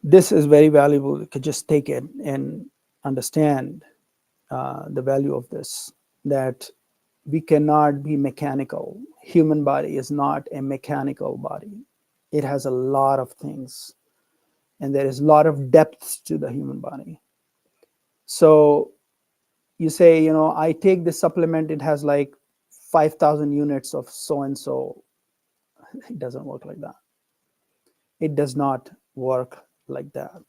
this is very valuable. You could just take it and understand the value of this, that we cannot be mechanical. Human body is not a mechanical body. It has a lot of things, and there is a lot of depths to the human body. So you say, I take this supplement, it has like 5,000 units of so-and-so. It doesn't work like that. It does not work like that.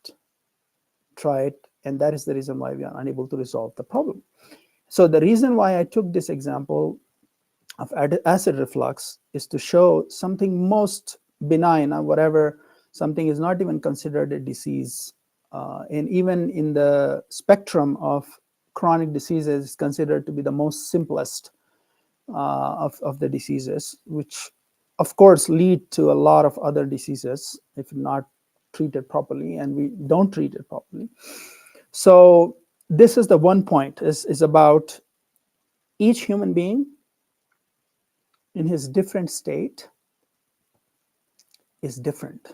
Try it, and that is the reason why we are unable to resolve the problem. So the reason why I took this example of acid reflux is to show something most benign, or whatever, something is not even considered a disease. And even in the spectrum of chronic diseases, it's considered to be the most simplest of the diseases, which of course lead to a lot of other diseases if not treated properly, and we don't treat it properly. So this is the one point, is about each human being in his different state is different.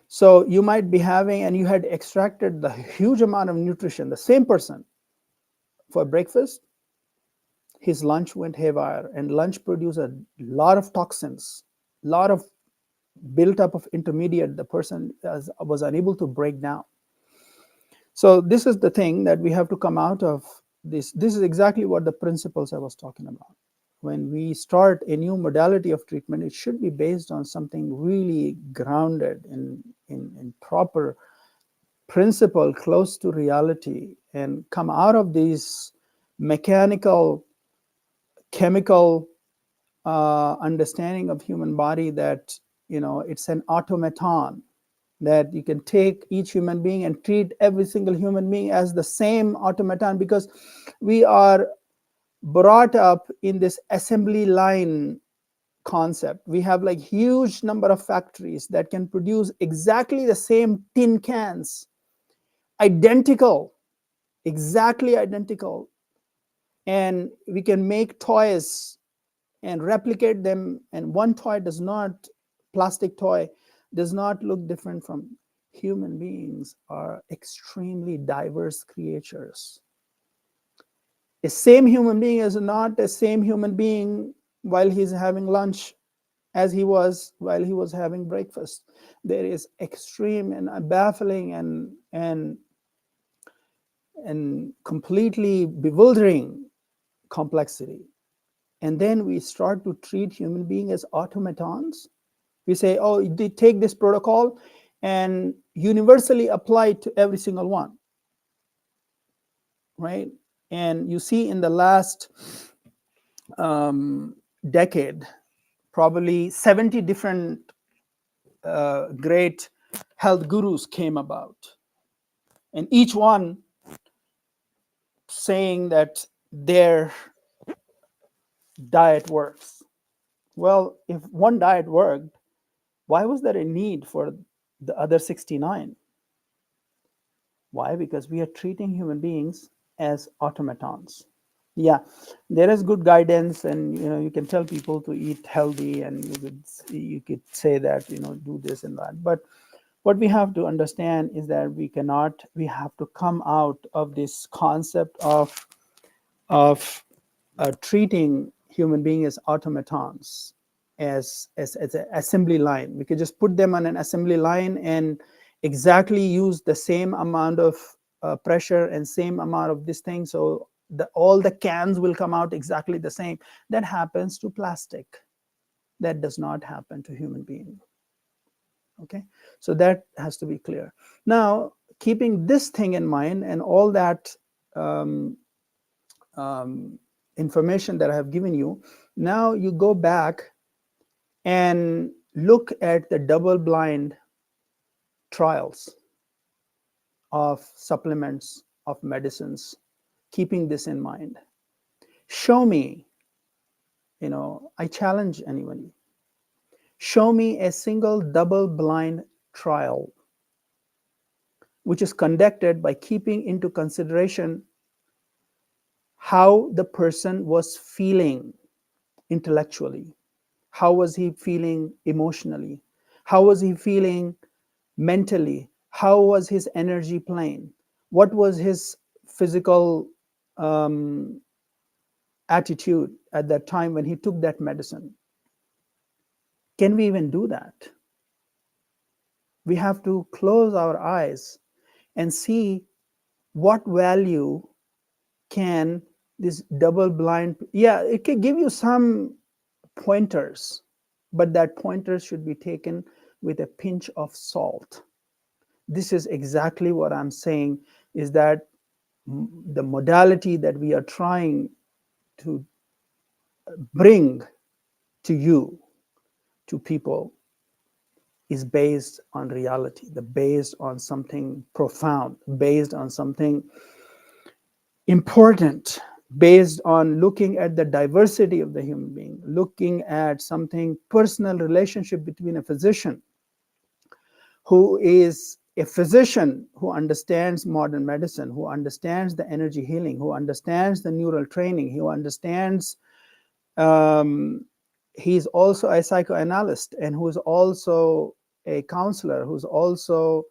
So you might be having, and you had extracted the huge amount of nutrition, the same person, for breakfast, his lunch went haywire, and lunch produced a lot of toxins, a lot of built up of intermediate the person was unable to break down. So this is the thing that we have to come out of this. This is exactly what the principles I was talking about. When we start a new modality of treatment, it should be based on something really grounded in proper principle, close to reality, and come out of these mechanical, chemical understanding of human body that it's an automaton, that you can take each human being and treat every single human being as the same automaton, because we are brought up in this assembly line concept. We have like huge number of factories that can produce exactly the same tin cans, identical, exactly identical, and we can make toys and replicate them, and one toy does not, plastic toy does not look different from human beings. Are extremely diverse creatures. A same human being is not the same human being while he's having lunch as he was while he was having breakfast. There is extreme and baffling and completely bewildering complexity. And then we start to treat human beings as automatons. We say, oh, they take this protocol and universally apply it to every single one, right? And you see in the last decade, probably 70 different great health gurus came about, and each one saying that their diet works. Well, if one diet worked, why was there a need for the other 69? Why? Because we are treating human beings as automatons. Yeah, there is good guidance, and you can tell people to eat healthy, and you could say that do this and that. But what we have to understand is that we have to come out of this concept of treating human beings as automatons, as an assembly line. We could just put them on an assembly line and exactly use the same amount of pressure and same amount of this thing, so all the cans will come out exactly the same. That happens to plastic. That does not happen to human being. Okay, so that has to be clear. Now, keeping this thing in mind and all that information that I have given you, now you go back and look at the double-blind trials of supplements, of medicines, keeping this in mind. Show me, I challenge anybody, show me a single double-blind trial which is conducted by keeping into consideration how the person was feeling intellectually, how was he feeling emotionally, how was he feeling mentally, how was his energy plane, what was his physical attitude at that time when he took that medicine. Can we even do that? We have to close our eyes and see what value can this double blind, it can give you some pointers, but that pointers should be taken with a pinch of salt. This is exactly what I'm saying, is that the modality that we are trying to bring to you, to people, is based on reality, based on something profound, based on something important, based on looking at the diversity of the human being, looking at something personal relationship between a physician who is a physician who understands modern medicine, who understands the energy healing, who understands the neural training, who understands he's also a psychoanalyst, and who's also a counselor, who's also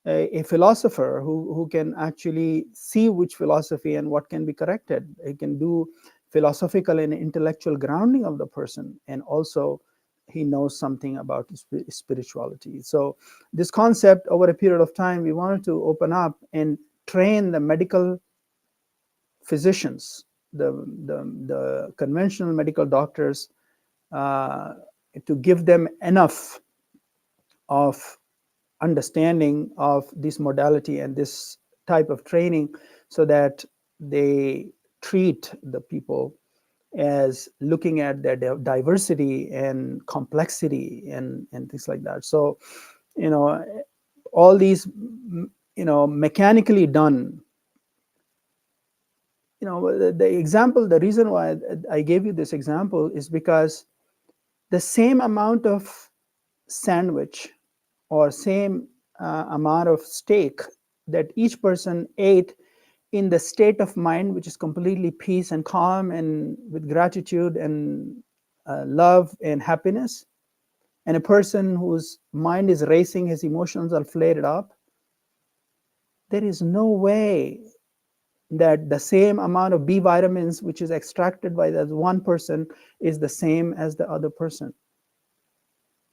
a philosopher who can actually see which philosophy and what can be corrected. He can do philosophical and intellectual grounding of the person, and also he knows something about spirituality. So this concept, over a period of time, we wanted to open up and train the medical physicians, the conventional medical doctors, to give them enough of understanding of this modality and this type of training, so that they treat the people as looking at their diversity and complexity and things like that. So, all these, mechanically done, the example, the reason why I gave you this example is because the same amount of sandwich or same amount of steak that each person ate in the state of mind which is completely peace and calm and with gratitude and love and happiness, and a person whose mind is racing, his emotions are flared up, there is no way that the same amount of B vitamins which is extracted by that one person is the same as the other person.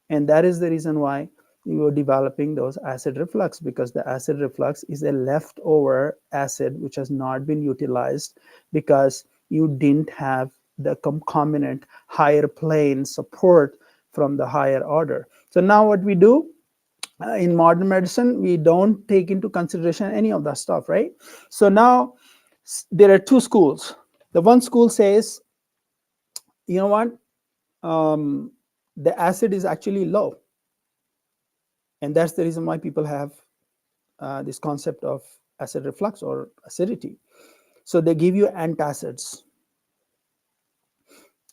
And that is the reason why you were developing those acid reflux, because the acid reflux is a leftover acid which has not been utilized because you didn't have the concomitant higher plane support from the higher order. So now what we do in modern medicine, we don't take into consideration any of that stuff, right? So now there are two schools. The one school says, you know what, the acid is actually low, and that's the reason why people have this concept of acid reflux or acidity. So they give you antacids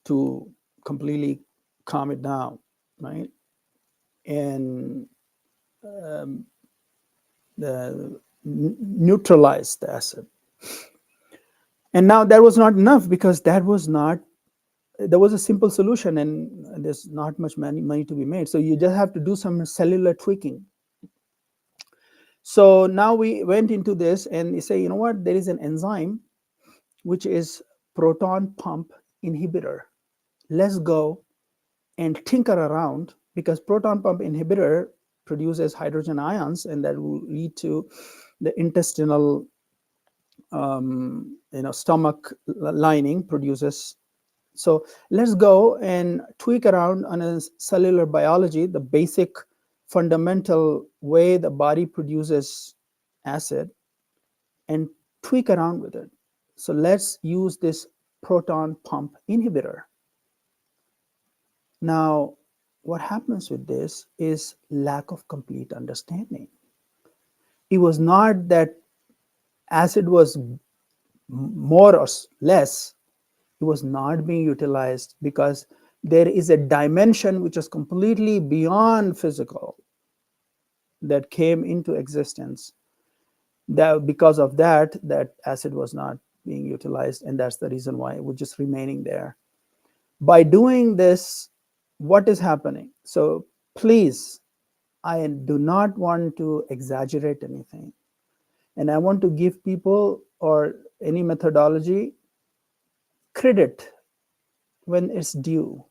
to completely calm it down, right? And neutralize the acid. And now that was not enough, because there was a simple solution, and there's not much money to be made. So you just have to do some cellular tweaking. So now we went into this and you say, you know what, there is an enzyme which is proton pump inhibitor. Let's go and tinker around, because proton pump inhibitor produces hydrogen ions, and that will lead to the intestinal stomach lining produces. So let's go and tweak around on a cellular biology, the basic fundamental way the body produces acid, and tweak around with it. So let's use this proton pump inhibitor. Now, what happens with this is lack of complete understanding. It was not that acid was more or less, it was not being utilized, because there is a dimension which is completely beyond physical that came into existence. That because of that acid was not being utilized, and that's the reason why it was just remaining there. By doing this, what is happening? So please, I do not want to exaggerate anything, and I want to give people or any methodology credit when it's due.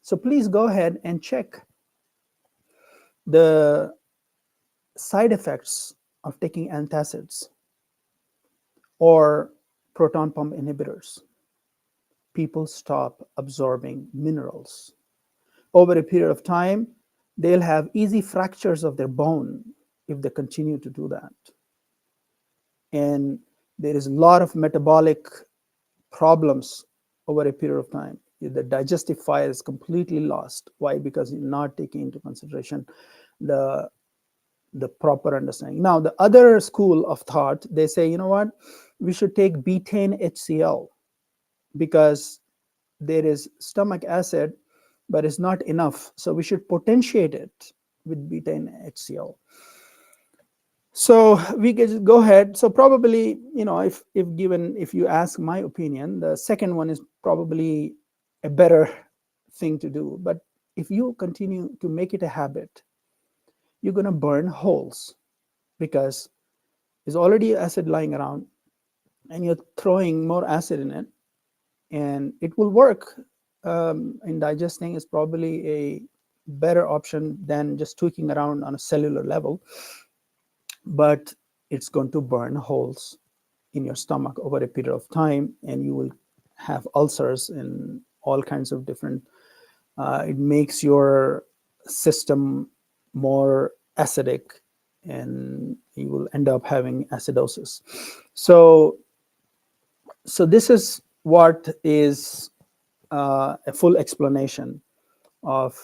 So please go ahead and check the side effects of taking antacids or proton pump inhibitors. People stop absorbing minerals. Over a period of time, they'll have easy fractures of their bone if they continue to do that. And there is a lot of metabolic problems over a period of time. The digestive fire is completely lost. Why? Because you're not taking into consideration the proper understanding. Now, the other school of thought, they say, you know what, we should take betaine HCl, because there is stomach acid, but it's not enough. So we should potentiate it with betaine HCl. So we can just go ahead. So probably, if you ask my opinion, the second one is probably a better thing to do. But if you continue to make it a habit, you're going to burn holes, because there's already acid lying around and you're throwing more acid in it, and it will work in digesting. Is probably a better option than just tweaking around on a cellular level. But it's going to burn holes in your stomach over a period of time, and you will have ulcers and all kinds of different, it makes your system more acidic, and you will end up having acidosis. So this is what is a full explanation of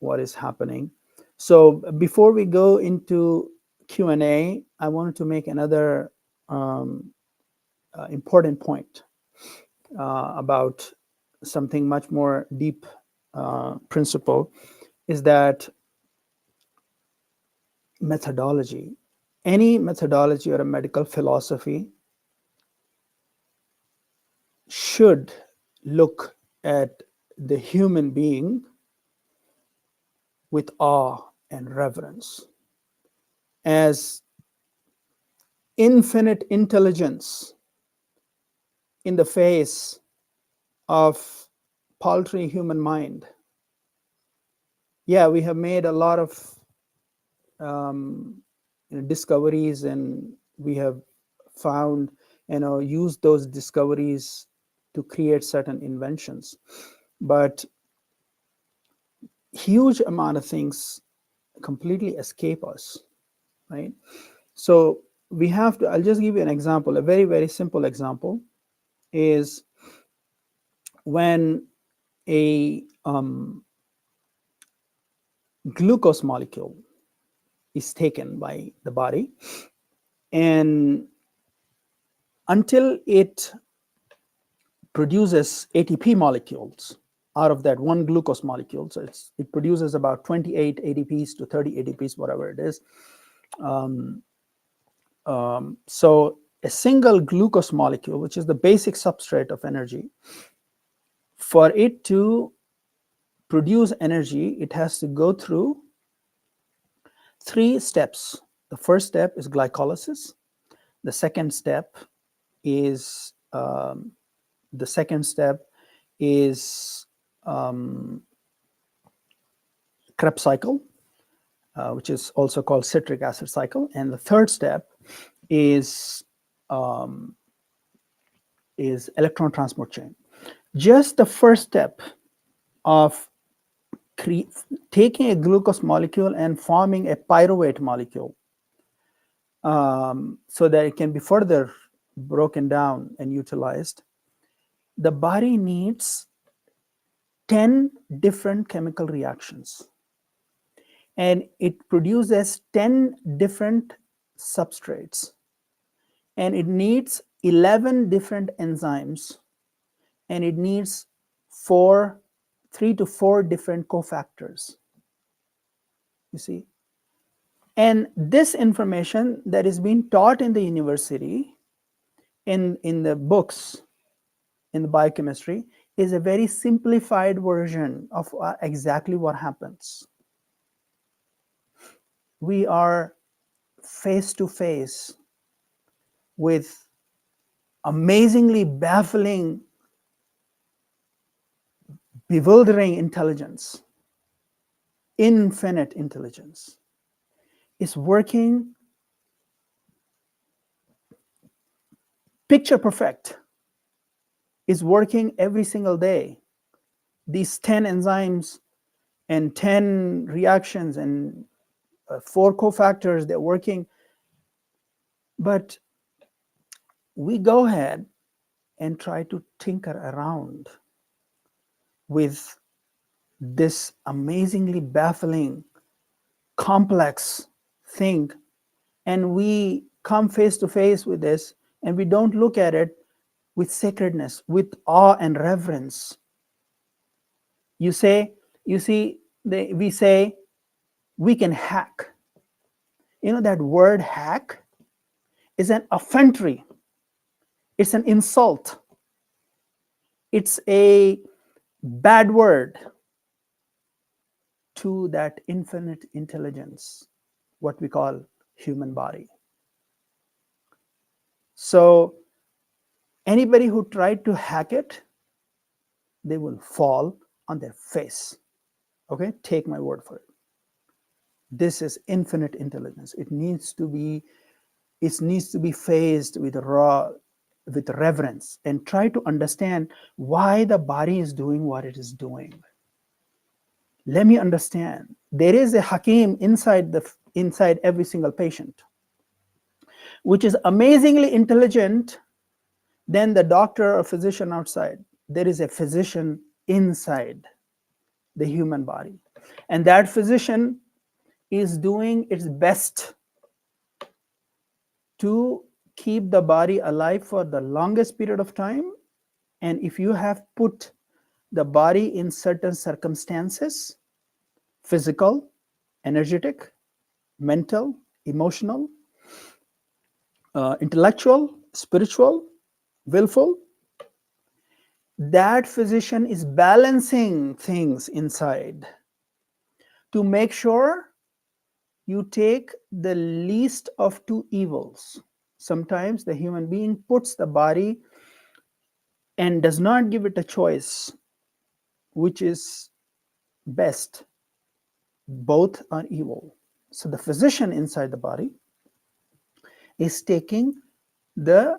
what is happening. So before we go into Q&A, I wanted to make another important point about something much more deep principle, is that methodology, any methodology or a medical philosophy, should look at the human being with awe and reverence as infinite intelligence in the face of paltry human mind. Yeah, we have made a lot of discoveries, and we have found, used those discoveries to create certain inventions. But huge amount of things completely escape us, right? So we have to, I'll just give you an example. A very, very simple example is when a glucose molecule is taken by the body, and until it produces ATP molecules out of that one glucose molecule, so it produces about 28 ATPs to 30 ATPs, whatever it is. So a single glucose molecule, which is the basic substrate of energy, for it to produce energy, it has to go through 3 steps. The first step is glycolysis. The second step is Krebs cycle, which is also called citric acid cycle, and the third step is electron transport chain. Just the first step of taking a glucose molecule and forming a pyruvate molecule, so that it can be further broken down and utilized, the body needs 10 different chemical reactions, and it produces 10 different substrates, and it needs 11 different enzymes, and it needs 3 to 4 different cofactors. You see? And this information that is being taught in the university, in the books, in the biochemistry, is a very simplified version of exactly what happens. We are face to face with amazingly baffling, bewildering intelligence, infinite intelligence. Is working picture perfect, is working every single day. These 10 enzymes and 10 reactions and 4 cofactors, they're working. But we go ahead and try to tinker around with this amazingly baffling, complex thing, and we come face to face with this, and we don't look at it with sacredness, with awe and reverence. We say we can hack. You know, that word hack is an effrontery. It's an insult. It's a bad word to that infinite intelligence, what we call human body. So anybody who tried to hack it, they will fall on their face. Okay, take my word for it. This is infinite intelligence. It needs to be faced with reverence, and try to understand why the body is doing what it is doing. Let me understand. There is a Hakim inside every single patient, which is amazingly intelligent than the doctor or physician outside. There is a physician inside the human body, and that physician is doing its best to keep the body alive for the longest period of time. And if you have put the body in certain circumstances, physical, energetic, mental, emotional, intellectual, spiritual, willful, that physician is balancing things inside to make sure you take the least of 2 evils. Sometimes the human being puts the body and does not give it a choice, which is best. Both are evil. So the physician inside the body is taking the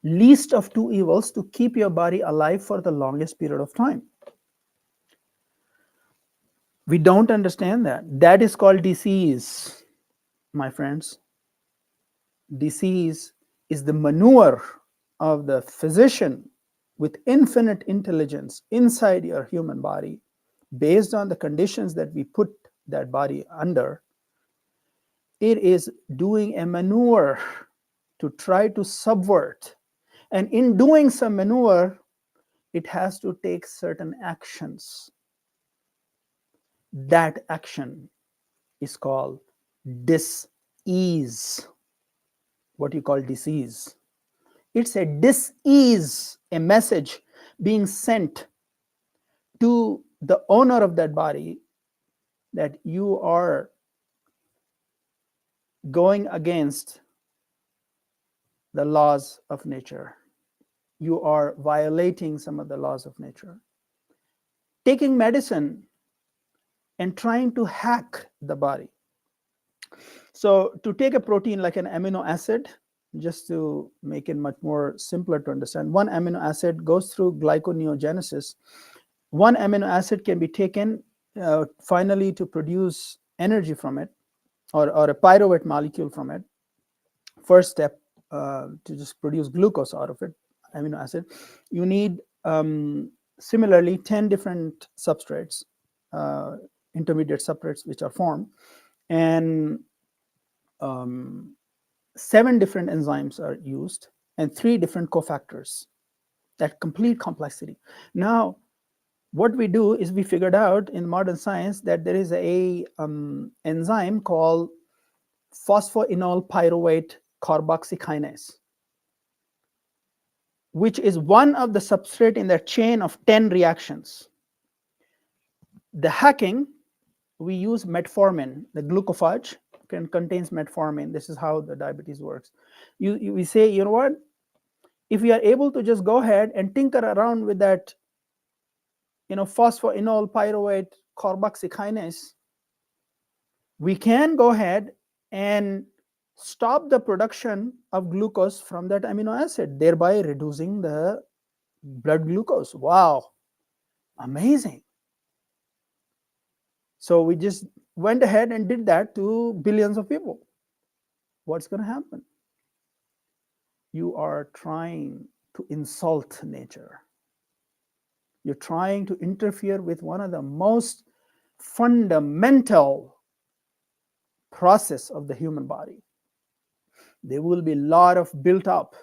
least of two evils to keep your body alive for the longest period of time. We don't understand that. That is called disease, my friends. Disease is the maneuver of the physician with infinite intelligence inside your human body based on the conditions that we put that body under. It is doing a maneuver to try to subvert. And in doing some maneuver, it has to take certain actions. That action is called dis-ease, what you call disease. It's a dis-ease, a message being sent to the owner of that body that you are going against the laws of nature. You are violating some of the laws of nature. Taking medicine and trying to hack the body. So to take a protein like an amino acid, just to make it much more simpler to understand, one amino acid goes through glyconeogenesis. One amino acid can be taken finally to produce energy from it, or a pyruvate molecule from it. First step to just produce glucose out of it, amino acid. You need similarly 10 different substrates, intermediate substrates which are formed, and 7 different enzymes are used and 3 different cofactors. That complete complexity. Now, what we do is we figured out in modern science that there is a enzyme called phosphoenol pyruvate carboxykinase, which is one of the substrate in that chain of 10 reactions. The hacking, we use metformin, the glucophage contains metformin. This is how the diabetes works. We say, you know what? If we are able to just go ahead and tinker around with that, phosphoenol pyruvate carboxykinase, we can go ahead and stop the production of glucose from that amino acid, thereby reducing the blood glucose. Wow, amazing. So we just went ahead and did that to billions of people. What's going to happen? You are trying to insult nature. You're trying to interfere with one of the most fundamental process of the human body. There will be a lot of built up.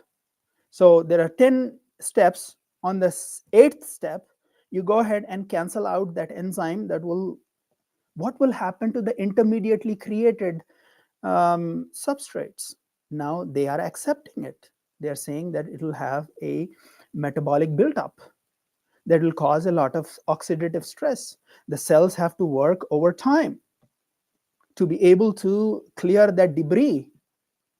So there are 10 steps. On the 8th step, you go ahead and cancel out that enzyme what will happen to the intermediately created substrates? Now they are accepting it. They are saying that it will have a metabolic buildup that will cause a lot of oxidative stress. The cells have to work over time to be able to clear that debris,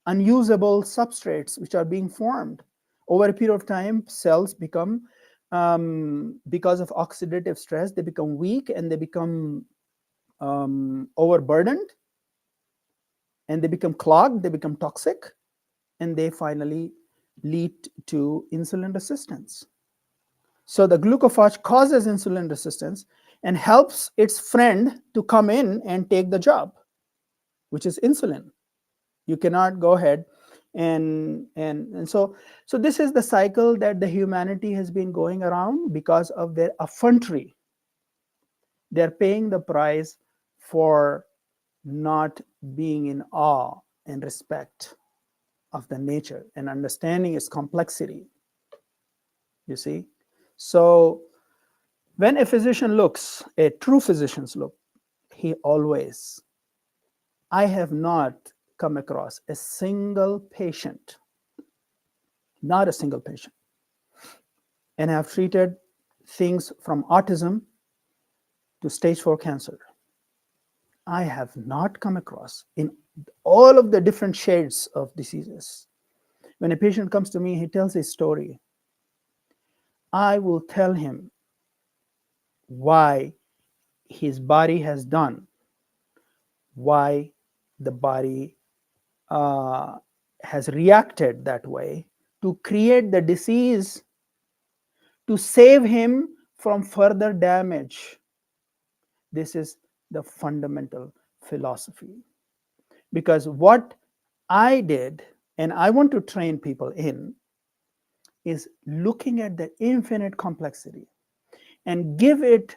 unusable substrates which are being formed. Over a period of time, cells become, because of oxidative stress, they become weak and they become overburdened, and they become clogged, they become toxic, and they finally lead to insulin resistance. So the glucophage causes insulin resistance and helps its friend to come in and take the job, which is insulin. You cannot go ahead and so this is the cycle that the humanity has been going around because of their effrontery. They're paying the price for not being in awe and respect of the nature and understanding its complexity. You see? So when a physician looks, a true physician's look, I have not come across a single patient, not a single patient, and have treated things from autism to stage 4 cancer. I have not come across in all of the different shades of diseases. When a patient comes to me, he tells his story. I will tell him why his body has done, why the body has reacted that way, to create the disease to save him from further damage. This is the fundamental philosophy. Because what I did, and I want to train people in, is looking at the infinite complexity and give it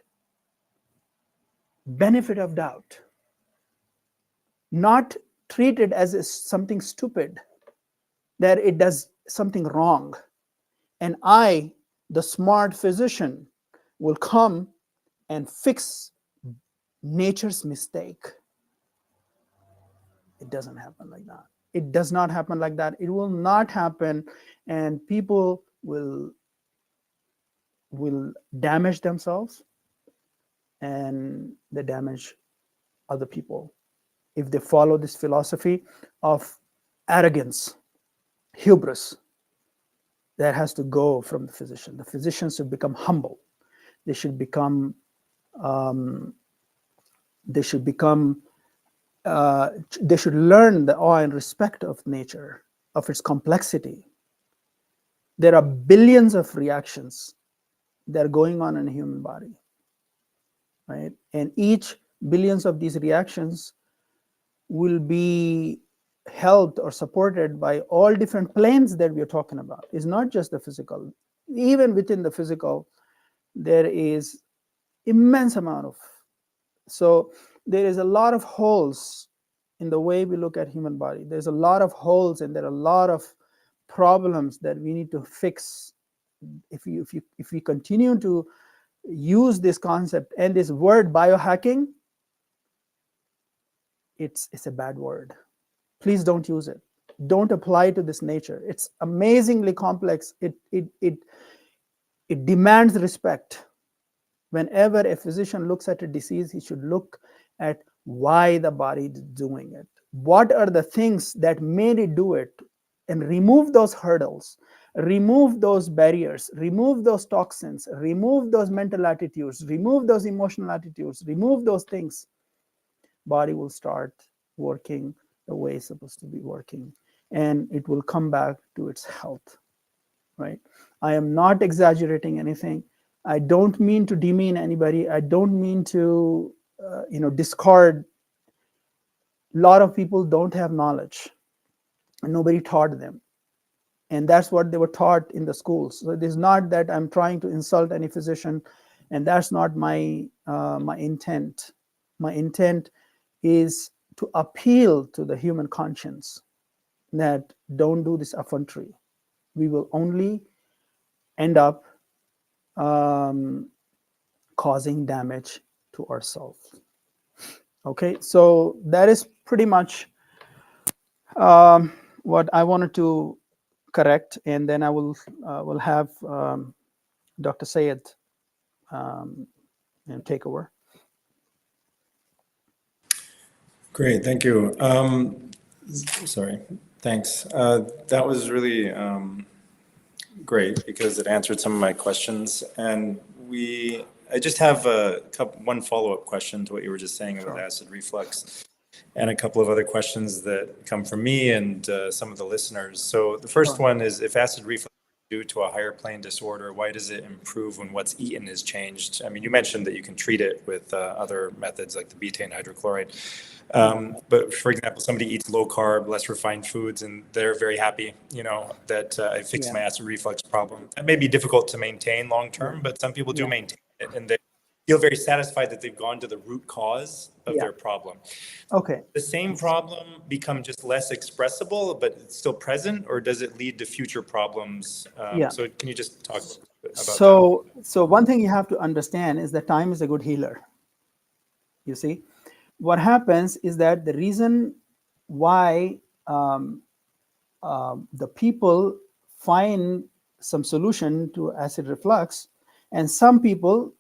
benefit of doubt, not treat it as something stupid, that it does something wrong. And I, the smart physician, will come and fix nature's mistake. It doesn't happen like that. It does not happen like that. It will not happen, and people will damage themselves, and they damage other people if they follow this philosophy of arrogance, hubris. That has to go from the physician. The physicians should become humble. They should become they should learn the awe and respect of nature, of its complexity. There are billions of reactions that are going on in a human body, right? And each billions of these reactions will be helped or supported by all different planes that we are talking about. It's not just the physical. Even within the physical, there is immense amount of. So there is a lot of holes in the way we look at human body. There's a lot of holes, and there are a lot of problems that we need to fix. If we continue to use this concept and this word biohacking, it's a bad word. Please don't use it. Don't apply to this nature. It's amazingly complex. It demands respect. Whenever a physician looks at a disease, he should look at why the body is doing it. What are the things that made it do it? And remove those hurdles, remove those barriers, remove those toxins, remove those mental attitudes, remove those emotional attitudes, remove those things. Body will start working the way it's supposed to be working, and it will come back to its health, right? I am not exaggerating anything. I don't mean to demean anybody. I don't mean to, discard. A lot of people don't have knowledge, and nobody taught them. And that's what they were taught in the schools. So it is not that I'm trying to insult any physician, and that's not my intent. My intent is to appeal to the human conscience that don't do this effrontery. We will only end up causing damage to ourselves. Okay, so that is pretty much what I wanted to correct, and then I will have Dr. Sayed take over. Great, thank you. Sorry, thanks. That was really great because it answered some of my questions, and I just have one follow-up question to what you were just saying about acid reflux, and a couple of other questions that come from me and some of the listeners. So the first one is, if acid reflux is due to a higher plane disorder, why does it improve when what's eaten is changed? I mean, you mentioned that you can treat it with other methods like the betaine hydrochloride. But for example, somebody eats low carb, less refined foods, and they're very happy, that I fixed my acid reflux problem. That may be difficult to maintain long term, but some people do maintain it, and they feel very satisfied that they've gone to the root cause of their problem. Okay. The same problem become just less expressible, but it's still present, or does it lead to future problems? So can you just talk about that? So one thing you have to understand is that time is a good healer. You see, what happens is that the reason why the people find some solution to acid reflux, and some people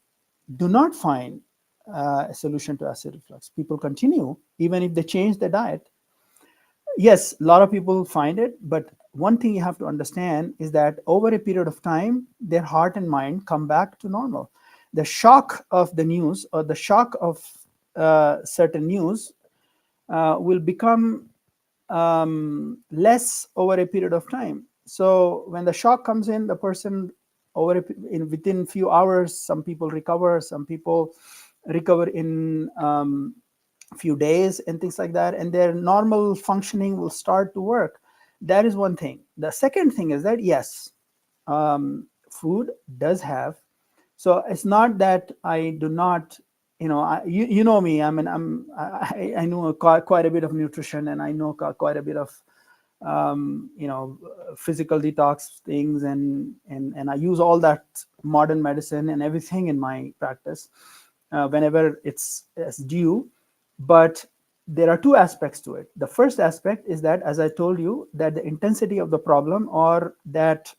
do not find a solution to acid reflux. People continue even if they change their diet. Yes, a lot of people find it, but one thing you have to understand is that over a period of time, their heart and mind come back to normal. The shock of the news, or the shock of certain news, will become less over a period of time. So when the shock comes in, the person within few hours, some people recover, some people recover in few days and things like that, and their normal functioning will start to work. That is one thing. The second thing is that yes, food does have. So it's not that I do not, you know me. I mean, I know quite a bit of nutrition, and I know quite a bit of physical detox things, and I use all that modern medicine and everything in my practice whenever it's due. But there are two aspects to it. The first aspect is that, as I told you, that the intensity of the problem, or that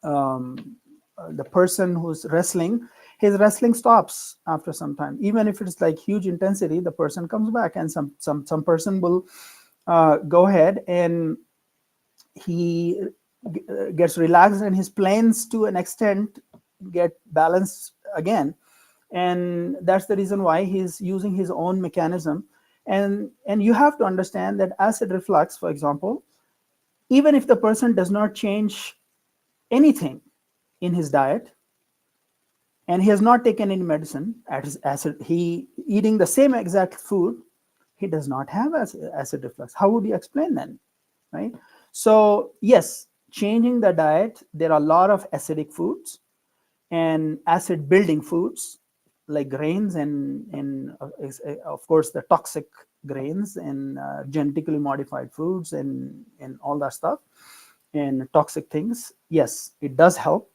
the person who's wrestling, his wrestling stops after some time. Even if it's like huge intensity, the person comes back, and some person will go ahead and he gets relaxed, and his planes to an extent get balanced again. And that's the reason why he's using his own mechanism. And you have to understand that acid reflux, for example, even if the person does not change anything in his diet, and he has not taken any medicine at his acid, he eating the same exact food, he does not have acid reflux. How would you explain then, right? So yes, changing the diet, there are a lot of acidic foods and acid building foods like grains, and of course the toxic grains, and genetically modified foods, and all that stuff, and toxic things. Yes, it does help,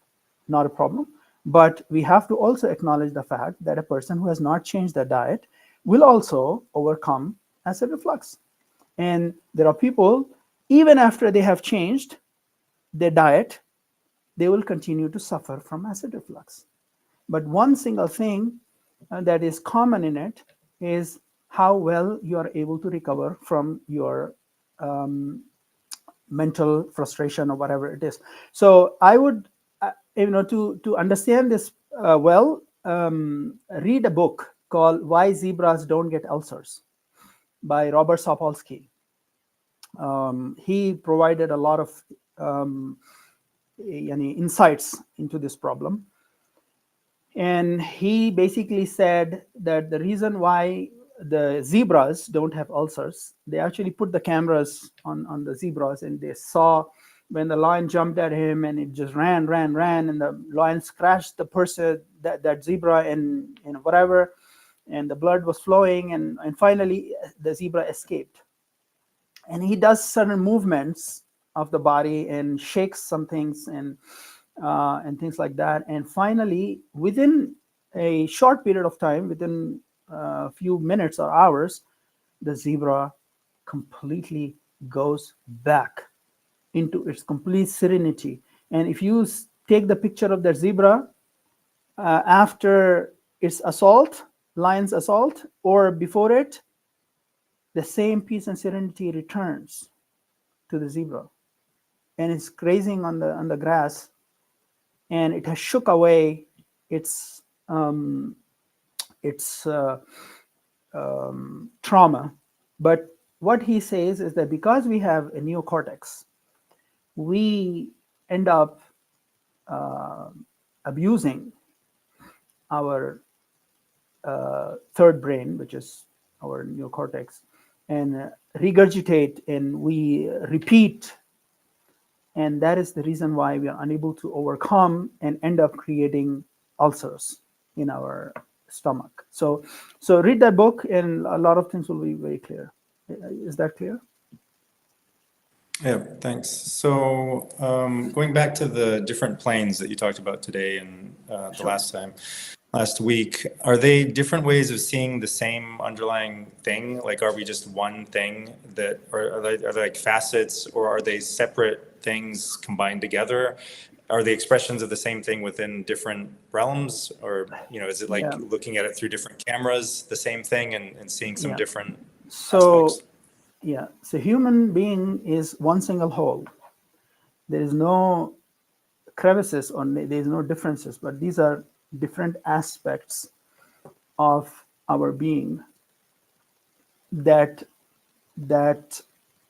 not a problem. But we have to also acknowledge the fact that a person who has not changed their diet will also overcome acid reflux. And there are people, even after they have changed their diet, they will continue to suffer from acid reflux. But one single thing that is common in it is how well you are able to recover from your mental frustration or whatever it is. So I would, to understand this well, read a book called Why Zebras Don't Get Ulcers by Robert Sapolsky. He provided a lot of insights into this problem. And he basically said that the reason why the zebras don't have ulcers, they actually put the cameras on the zebras, and they saw when the lion jumped at him, and it just ran, and the lion scratched the person, that zebra, and whatever, and the blood was flowing, and finally the zebra escaped. And he does certain movements of the body and shakes some things, and things like that. And finally, within a short period of time, within a few minutes or hours, the zebra completely goes back into its complete serenity. And if you take the picture of the zebra after its assault, lion's assault, or before it, the same peace and serenity returns to the zebra, and it's grazing on the grass, and it has shook away its trauma. But what he says is that because we have a neocortex, we end up abusing our third brain, which is our neocortex, and regurgitate, and we repeat. And that is the reason why we are unable to overcome and end up creating ulcers in our stomach. So read that book, and a lot of things will be very clear. Is that clear? Yeah, thanks. So going back to the different planes that you talked about today and the last week, are they different ways of seeing the same underlying thing? Like, are we just one thing that, or are they like facets, or are they separate things combined together? Are the expressions of the same thing within different realms, or is it like looking at it through different cameras, the same thing, and seeing some different aspects? So human being is one single whole. There is no crevices, or there is no differences, but these are different aspects of our being that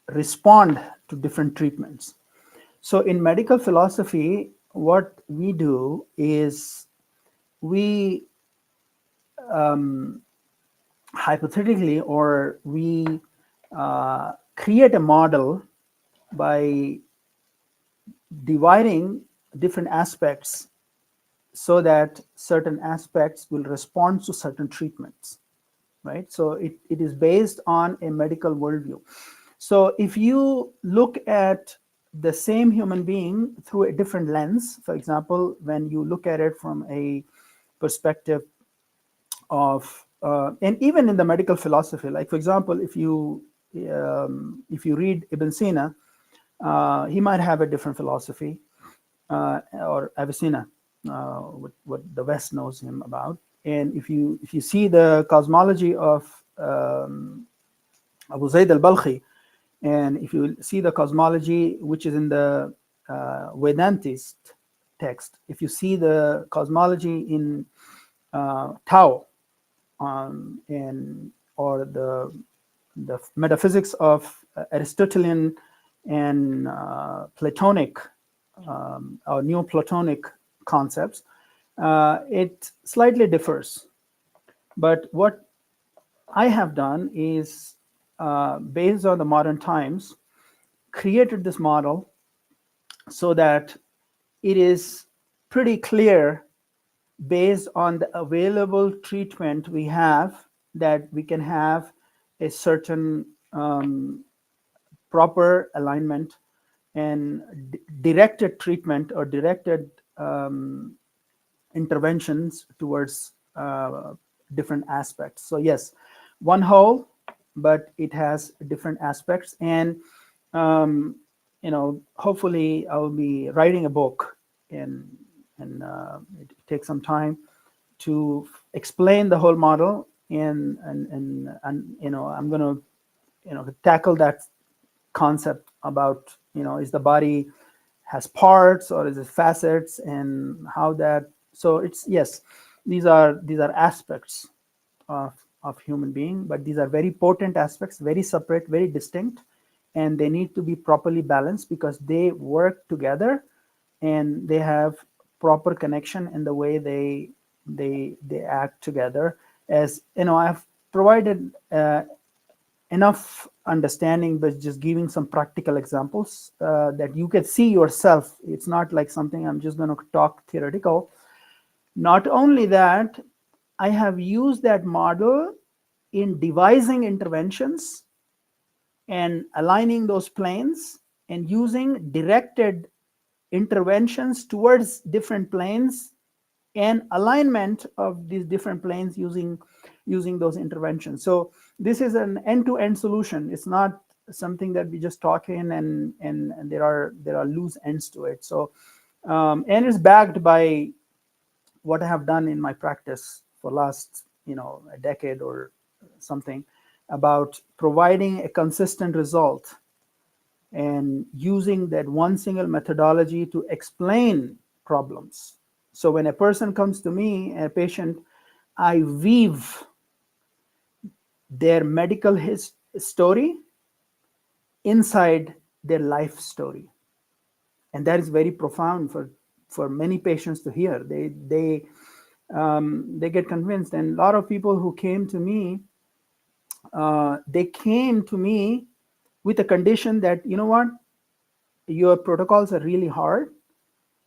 respond to different treatments. So in medical philosophy, what we do is we hypothetically, or we create a model by dividing different aspects so that certain aspects will respond to certain treatments, right? So it is based on a medical worldview. So if you look at the same human being through a different lens, for example, when you look at it from a perspective of, and even in the medical philosophy, like for example, if you read Ibn Sina, he might have a different philosophy, or Avicenna, what the West knows him about. And if you see the cosmology of Abu Zayd al-Balkhi, and if you see the cosmology which is in the Vedantist text, if you see the cosmology in Tao, and or the metaphysics of Aristotelian and Platonic or Neoplatonic concepts, it slightly differs. But what I have done is, based on the modern times, created this model so that it is pretty clear, based on the available treatment we have, that we can have a certain proper alignment and directed treatment or directed interventions towards different aspects. So yes, one whole, but it has different aspects. And hopefully I'll be writing a book, and it takes some time to explain the whole model, and I'm going to tackle that concept about, is the body has parts or is it facets, and how that. So it's, yes, these are aspects of human being, but these are very potent aspects, very separate, very distinct, and they need to be properly balanced because they work together and they have proper connection in the way they act together. As I've provided enough understanding, but just giving some practical examples that you can see yourself. It's not like something I'm just going to talk theoretical. Not only that, I have used that model in devising interventions and aligning those planes and using directed interventions towards different planes and alignment of these different planes using those interventions. So this is an end-to-end solution. It's not something that we just talk in and there are loose ends to it. So and it's backed by what I have done in my practice for last a decade or something, about providing a consistent result and using that one single methodology to explain problems. So when a person comes to me, a patient, I weave their medical story inside their life story. And that is very profound for many patients to hear. They get convinced. And a lot of people who came to me, they came to me with a condition that, what, your protocols are really hard,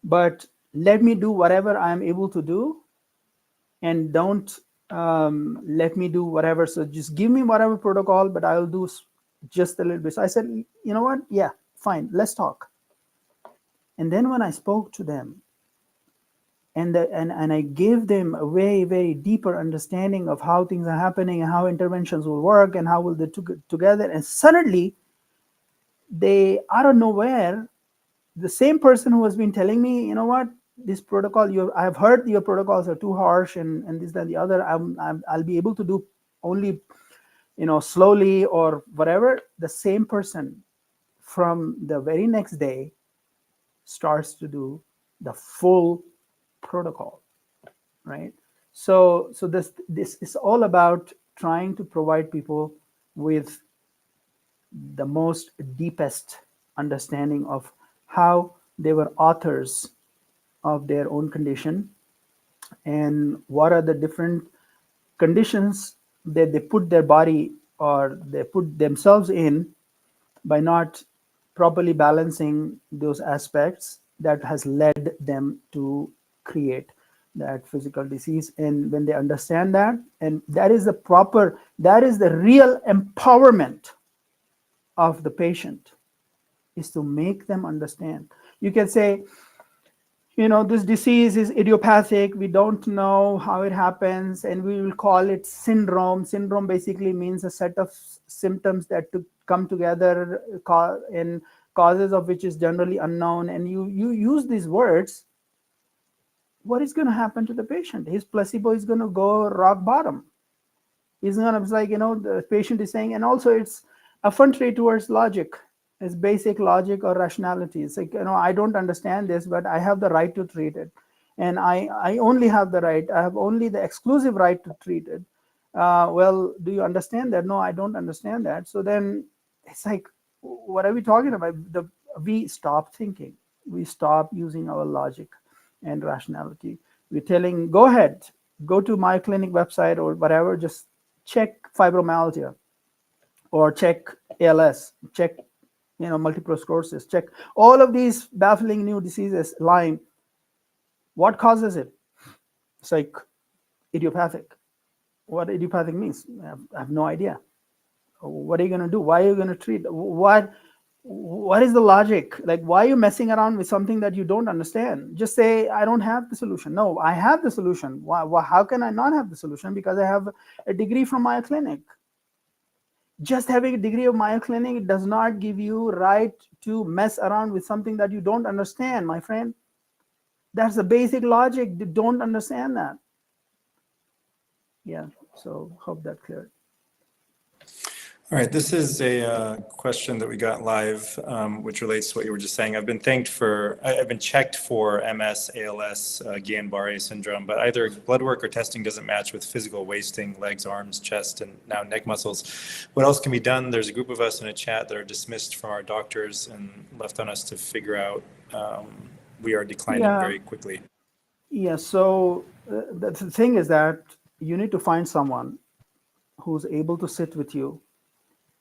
but let me do whatever I'm able to do, and don't let me do whatever. So just give me whatever protocol, but I'll do just a little bit. So I said, you know what? Yeah, fine, let's talk. And then when I spoke to them, and I gave them a very, very deeper understanding of how things are happening and how interventions will work and how will they together, and suddenly they, out of nowhere, the same person who has been telling me, what, this protocol, I've heard your protocols are too harsh and this, that, and the other, I'll be able to do only, slowly or whatever. The same person from the very next day starts to do the full protocol, right? So this is all about trying to provide people with the most deepest understanding of how they were authors of their own condition, and what are the different conditions that they put their body or they put themselves in by not properly balancing those aspects that has led them to create that physical disease. And when they understand that, and that is the real empowerment of the patient, is to make them understand. You can say, this disease is idiopathic, we don't know how it happens, and we will call it syndrome. Syndrome basically means a set of symptoms that come together, and causes of which is generally unknown, and you use these words. What is going to happen to the patient? His placebo is going to go rock bottom. He's going to be like, the patient is saying, and also it's effrontery towards logic. It's basic logic or rationality. It's like, I don't understand this, but I have the right to treat it. And I only have the right, I have only the exclusive right to treat it. Well, do you understand that? No, I don't understand that. So then it's like, what are we talking about? We stop thinking. We stop using our logic and rationality. We're telling, go ahead, go to my clinic website or whatever, just check fibromyalgia or check ALS, check multiple sclerosis, check all of these baffling new diseases, Lyme. What causes it? It's like idiopathic. What idiopathic means? I have no idea. What are you going to do? Why are you going to treat? What is the logic? Like, why are you messing around with something that you don't understand? Just say, I don't have the solution. No, I have the solution. How can I not have the solution? Because I have a degree from Mayo Clinic. Just having a degree of Mayo Clinic does not give you right to mess around with something that you don't understand, my friend. That's the basic logic. You don't understand that. Yeah, so hope that cleared. All right, this is a question that we got live, which relates to what you were just saying. I've been checked for MS, ALS, Guillain-Barré syndrome, but either blood work or testing doesn't match with physical wasting, legs, arms, chest, and now neck muscles. What else can be done? There's a group of us in a chat that are dismissed from our doctors and left on us to figure out. We are declining very quickly. Yeah, so the thing is that you need to find someone who's able to sit with you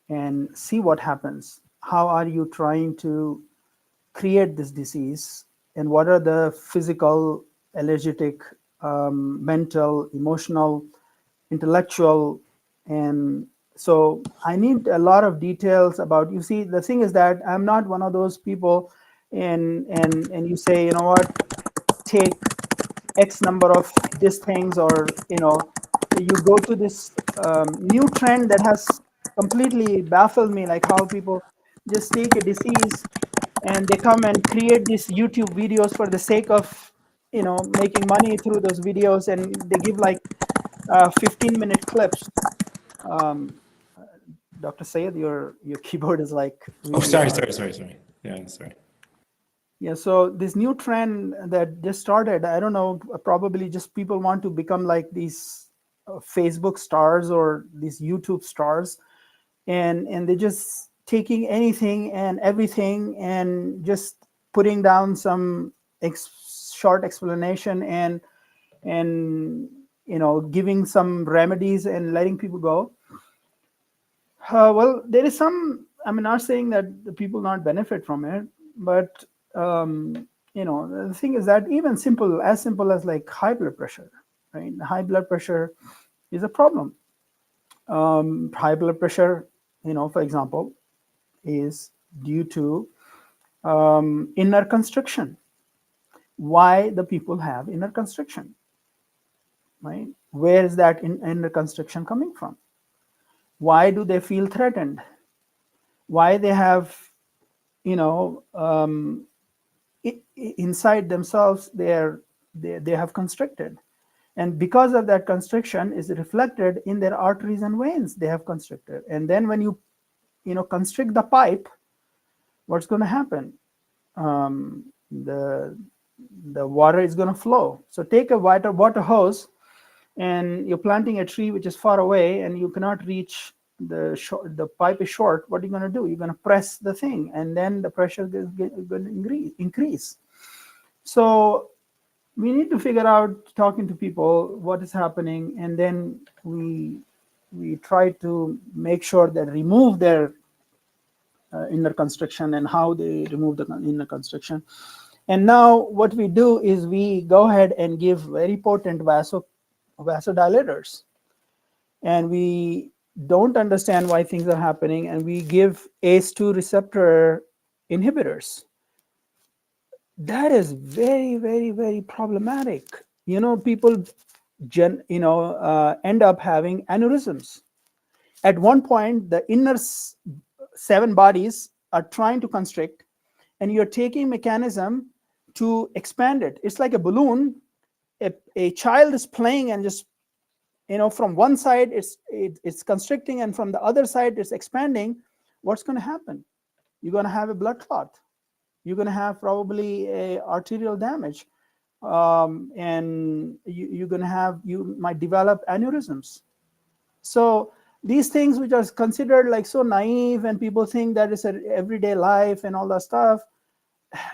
and see what happens. How are you trying to create this disease, and what are the physical, allergic, mental, emotional, intellectual, and so I need a lot of details about. You see, the thing is that I'm not one of those people, and you say, what, take X number of these things, or you go to this new trend that has completely baffled me, like how people just take a disease and they come and create these YouTube videos for the sake of making money through those videos, and they give like 15-minute clips. Dr. Sayed, your keyboard is like really sorry. Yeah, sorry. Yeah, so this new trend that just started, I don't know, probably just people want to become like these Facebook stars or these YouTube stars, and they're just taking anything and everything and just putting down some short explanation and giving some remedies and letting people go. Well, there is some, I'm not saying that the people not benefit from it, but the thing is that even as simple as like high blood pressure, right? High blood pressure is a problem. High blood pressure, for example, is due to inner constriction. Why the people have inner constriction, right? Where is that inner constriction coming from? Why do they feel threatened? Why they have, inside themselves, they have constricted, and because of that constriction is reflected in their arteries and veins. They have constricted, and then when you constrict the pipe, what's going to happen? The water is going to flow. So take a water hose, and you're planting a tree which is far away, and you cannot reach the pipe is short, what are you going to do? You're going to press the thing, and then the pressure is going to increase. So we need to figure out, talking to people, what is happening, and then we try to make sure that remove their inner constriction and how they remove the inner constriction. And now what we do is we go ahead and give very potent vasodilators, and we don't understand why things are happening, and we give ACE2 receptor inhibitors. That is very, very, very problematic. People end up having aneurysms. At one point, the inner 7 bodies are trying to constrict, and you're taking mechanism to expand it. It's like a balloon. A child is playing, and just from one side it's constricting, and from the other side it's expanding. What's going to happen? You're going to have a blood clot. You're going to have probably a arterial damage, and you might develop aneurysms. So these things, which are considered like so naive, and people think that it's an everyday life and all that stuff,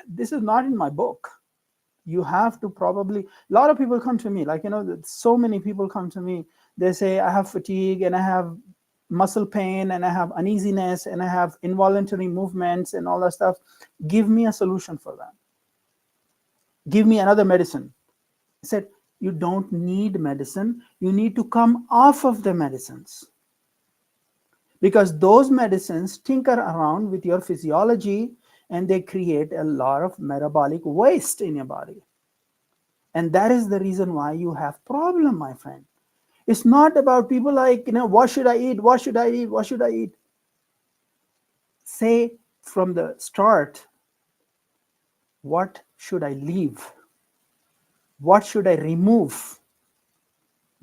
this is not in my book. You have to probably, a lot of people come to me, like, so many people come to me. They say, I have fatigue, and I have muscle pain, and I have uneasiness, and I have involuntary movements and all that stuff. Give me a solution for that. Give me another medicine. I said, you don't need medicine. You need to come off of the medicines, because those medicines tinker around with your physiology, and they create a lot of metabolic waste in your body. And that is the reason why you have problem, my friend. It's not about people like, what should I eat? What should I eat? What should I eat? Say from the start, what should I leave? What should I remove?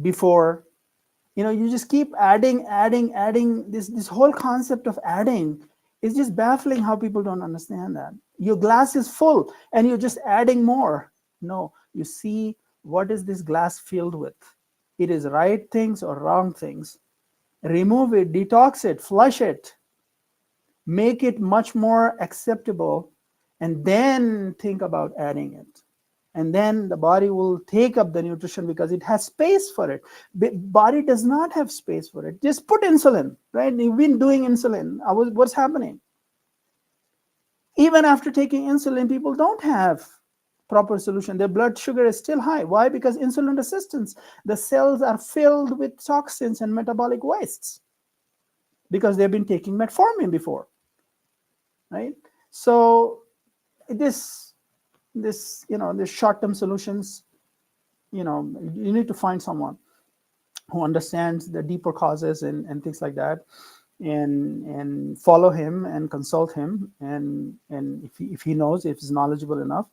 Before, you just keep adding. This whole concept of adding is just baffling, how people don't understand that. Your glass is full and you're just adding more. No, you see, what is this glass filled with? It is right things or wrong things. Remove it, detox it, flush it, make it much more acceptable, and then think about adding it. And then the body will take up the nutrition because it has space for it. The body does not have space for it. Just put insulin, right? You've been doing insulin. What's happening? Even after taking insulin, people don't have proper solution. Their blood sugar is still high. Why? Because insulin resistance. The cells are filled with toxins and metabolic wastes because they've been taking metformin before, right? So this short-term solutions, you need to find someone who understands the deeper causes and things like that, and follow him and consult him, and if he knows, if he's knowledgeable enough,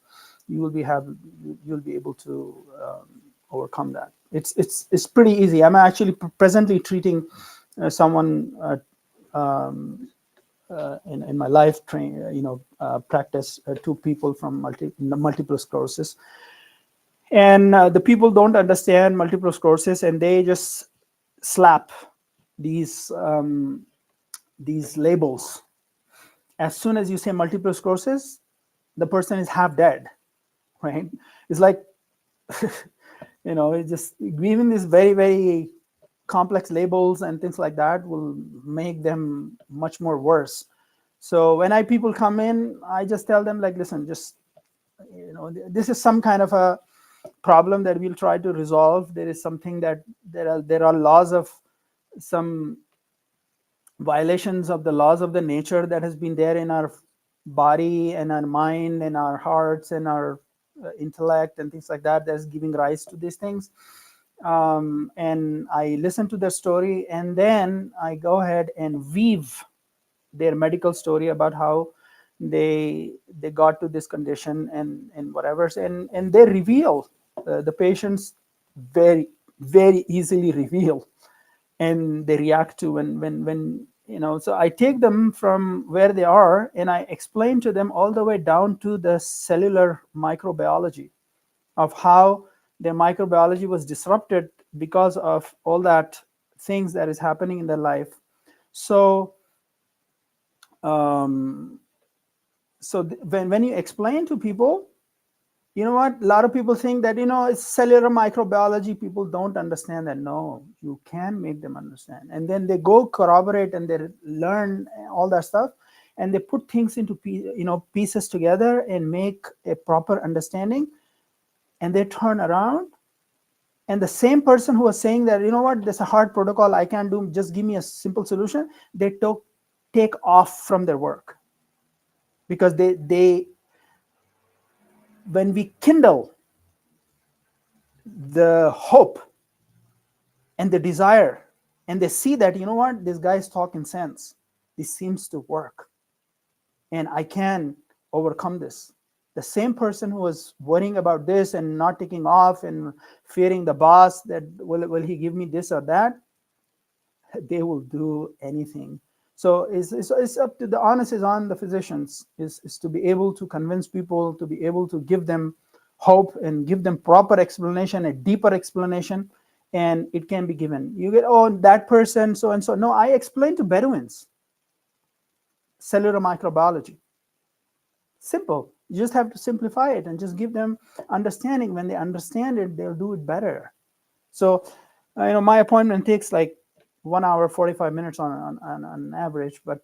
you'll be able to overcome that. It's pretty easy. I'm actually presently treating someone in my life practice, 2 people from multiple sclerosis, and the people don't understand multiple sclerosis, and they just slap these labels. As soon as you say multiple sclerosis, the person is half dead, right? It's like it's just giving these very, very complex labels and things like that will make them much more worse. So when people come in, I just tell them, like, listen, just this is some kind of a problem that we'll try to resolve. There is something that there are laws of some violations of the laws of the nature that has been there in our body and our mind and our hearts and our intellect and things like that that's giving rise to these things. And I listen to their story, and then I go ahead and weave their medical story about how they got to this condition and whatever, and they reveal the patients very, very easily reveal, and they react to when so I take them from where they are and I explain to them all the way down to the cellular microbiology of how their microbiology was disrupted because of all that things that is happening in their life. So, when you explain to people, you know what, a lot of people think that, it's cellular microbiology. People don't understand that. No, you can make them understand. And then they go corroborate and they learn all that stuff, and they put things into pieces together and make a proper understanding, and they turn around. And the same person who was saying that, there's a hard protocol I can't do, just give me a simple solution, they take off from their work. Because they when we kindle the hope and the desire, and they see that, this guy is talking sense, this seems to work, and I can overcome this. The same person who was worrying about this and not taking off and fearing the boss, that will he give me this or that, they will do anything. So it's up to the onus is on the physicians, is to be able to convince people, to be able to give them hope and give them proper explanation, a deeper explanation, and it can be given. You get, that person so and so. No, I explain to Bedouins cellular microbiology. Simple. You just have to simplify it and just give them understanding. When they understand it, they'll do it better. So, my appointment takes like 1 hour 45 minutes on average, but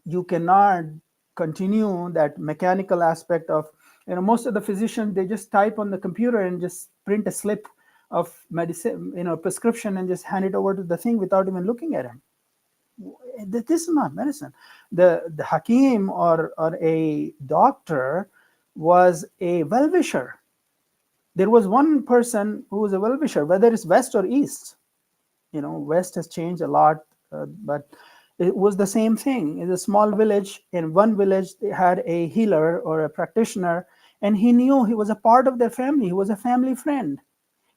you cannot continue that mechanical aspect of, most of the physicians, they just type on the computer and just print a slip of medicine, prescription, and just hand it over to the thing without even looking at it. This is not medicine. The Hakim or a doctor was a well-wisher. There was one person who was a well-wisher, whether it's West or East. West has changed a lot, but it was the same thing. It's a small village. In one village, they had a healer or a practitioner, and he knew he was a part of their family. He was a family friend.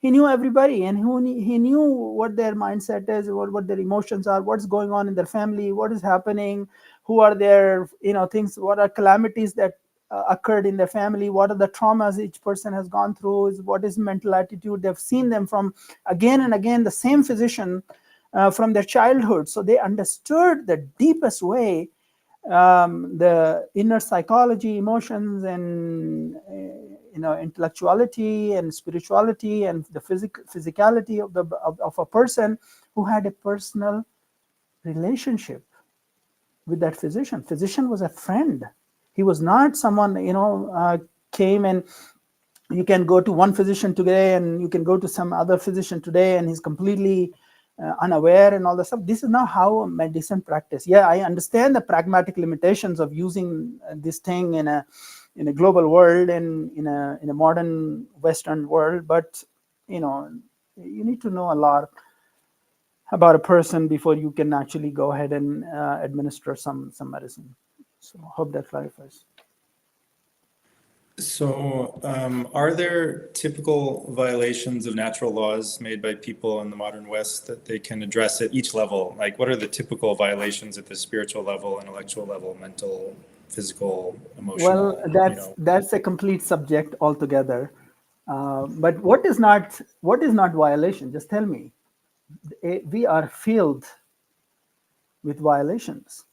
He knew everybody, and he knew what their mindset is, what their emotions are, what's going on in their family, what is happening, who are their, things, what are calamities that occurred in their family, what are the traumas each person has gone through, what is mental attitude. They've seen them from again and again, the same physician from their childhood. So they understood the deepest way the inner psychology, emotions, and intellectuality and spirituality and the physicality of a person who had a personal relationship with that physician. Physician was a friend. He was not someone, came and you can go to one physician today and you can go to some other physician today and he's completely unaware and all that stuff. This is not how medicine practice. Yeah, I understand the pragmatic limitations of using this thing in a global world and in a modern Western world, but you need to know a lot about a person before you can actually go ahead and administer some medicine. So I hope that clarifies. So, are there typical violations of natural laws made by people in the modern West that they can address at each level? Like, what are the typical violations at the spiritual level, intellectual level, mental, physical, emotional? Well, that's a complete subject altogether. But what is not violation? Just tell me. We are filled with violations.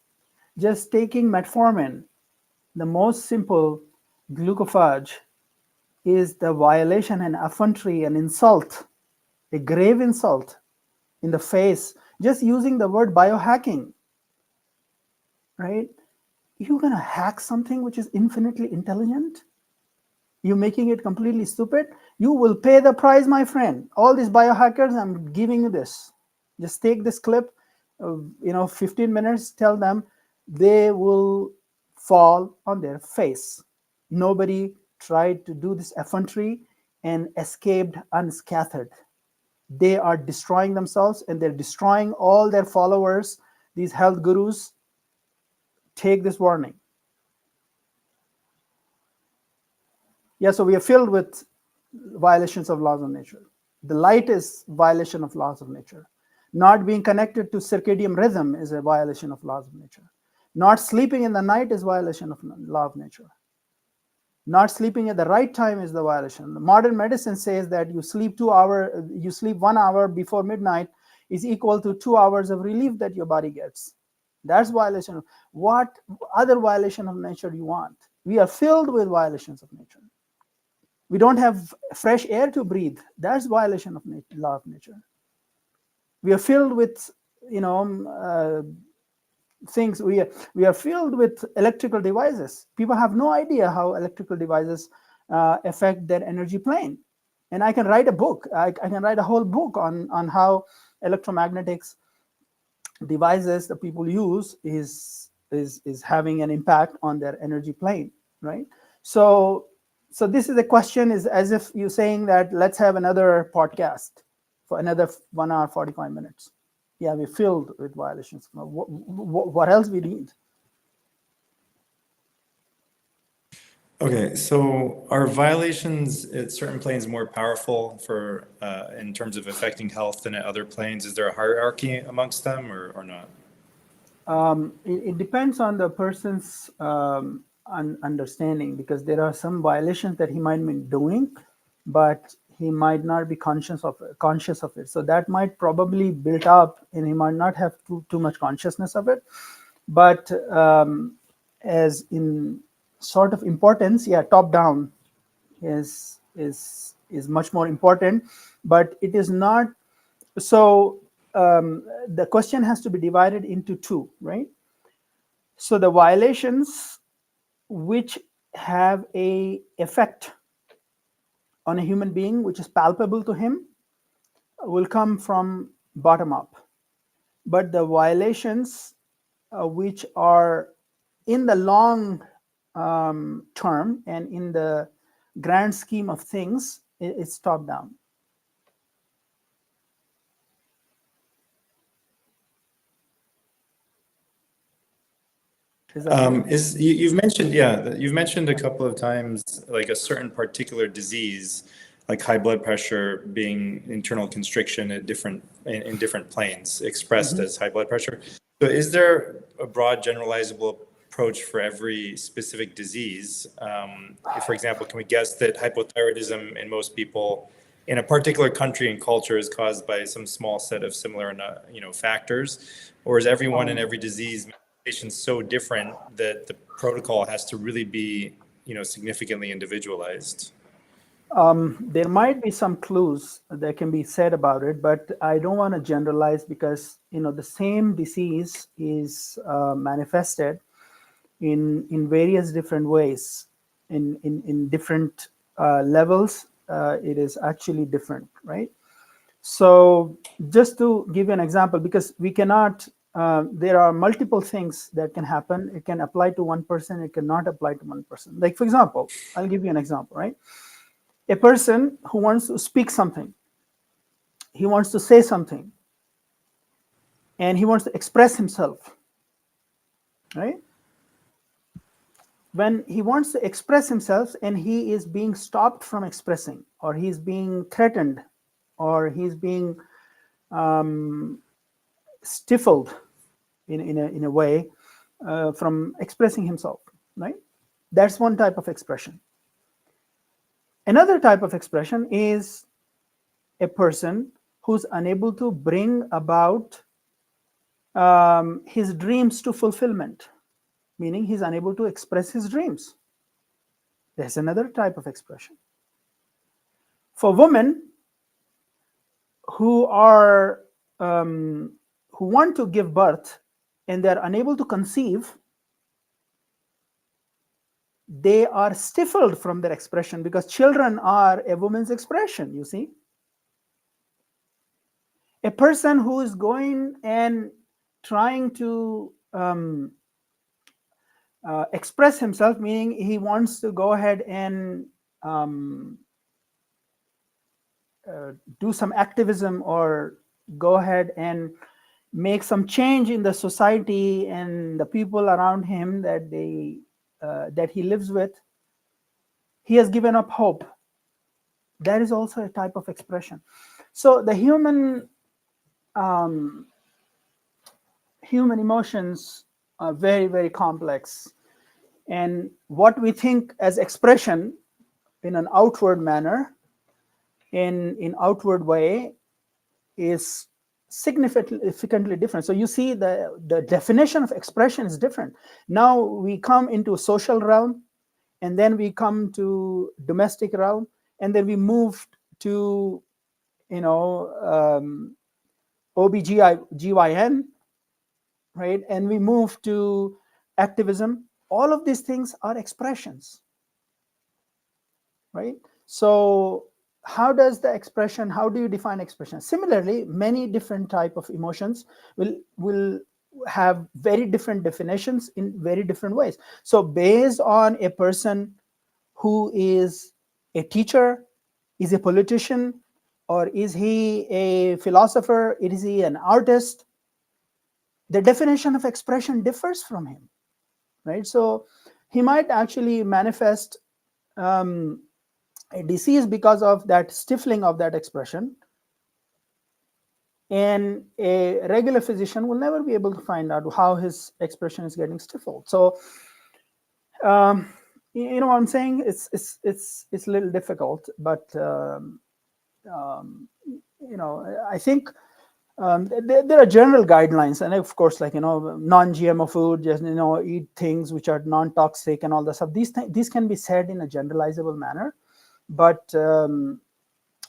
Just taking metformin, the most simple glucophage, is the violation and effrontery and insult, a grave insult in the face. Just using the word biohacking, right? You're going to hack something which is infinitely intelligent? You're making it completely stupid? You will pay the price, my friend. All these biohackers, I'm giving you this. Just take this clip, 15 minutes, tell them, they will fall on their face. Nobody tried to do this effrontery and escaped unscathed. They are destroying themselves and they're destroying all their followers. These health gurus, take this warning. Yeah, so we are filled with violations of laws of nature. The light is violation of laws of nature. Not being connected to circadian rhythm is a violation of laws of nature. Not sleeping in the night is violation of law of nature. Not sleeping at the right time is the violation. The modern medicine says that you sleep 1 hour before midnight is equal to 2 hours of relief that your body gets. That's violation. What other violation of nature do you want? We are filled with violations of nature. We don't have fresh air to breathe. That's violation of law of nature. We are filled with, things. We are filled with electrical devices. People have no idea how electrical devices affect their energy plane. And I can write a book. I can write a whole book on how electromagnetics devices that people use is having an impact on their energy plane, right? So this is a question, is as if you're saying that let's have another podcast for another 1 hour 45 minutes. Yeah, we're filled with violations. What else we need? Okay, so are violations at certain planes more powerful for in terms of affecting health than at other planes? Is there a hierarchy amongst them or not? It depends on the person's understanding, because there are some violations that he might be doing, but he might not be conscious of it. So that might probably build up, and he might not have too much consciousness of it. But as in sort of importance, yeah, top down is much more important, but it is not. So the question has to be divided into two, right? So the violations which have a effect on a human being, which is palpable to him, will come from bottom up. But the violations which are in the long term and in the grand scheme of things, it's top down. You've mentioned a couple of times like a certain particular disease, like high blood pressure being internal constriction at in different planes expressed as high blood pressure. So is there a broad generalizable approach for every specific disease? For example, can we guess that hypothyroidism in most people in a particular country and culture is caused by some small set of similar factors, or is everyone in every disease so different that the protocol has to really be significantly individualized? There might be some clues that can be said about it, but I don't want to generalize, because the same disease is manifested in various different ways, in different levels. It is actually different, right? So just to give you an example, because we cannot, there are multiple things that can happen. It can apply to one person, it cannot apply to one person. Like, for example, I'll give you an example, right? A person who wants to speak something, he wants to say something, and he wants to express himself, right? When he wants to express himself and he is being stopped from expressing, or he's being threatened, or he's being stifled in a way from expressing himself, right? That's one type of expression. Another type of expression is a person who's unable to bring about his dreams to fulfillment, meaning he's unable to express his dreams. There's another type of expression. For women who are who want to give birth and they're unable to conceive, they are stifled from their expression, because children are a woman's expression, you see. A person who is going and trying to express himself, meaning he wants to go ahead and do some activism, or go ahead and make some change in the society and the people around him that he lives with, he has given up hope. That is also a type of expression. So the human emotions are very, very complex, and what we think as expression in an outward manner, in outward way, is significantly different. So you see the definition of expression is different. Now we come into social realm, and then we come to domestic realm, and then we move to, OBGYN, right? And we move to activism. All of these things are expressions, right? So how do you define expression? Similarly, many different type of emotions will have very different definitions in very different ways. So based on a person who is a teacher, is a politician, or is he a philosopher, is he an artist, the definition of expression differs from him, right? So he might actually manifest a disease because of that stifling of that expression, and a regular physician will never be able to find out how his expression is getting stifled. So you know what I'm saying? It's a little difficult, but I think there are general guidelines, and of course, like non-GMO food, just eat things which are non-toxic and all that stuff. These can be said in a generalizable manner, but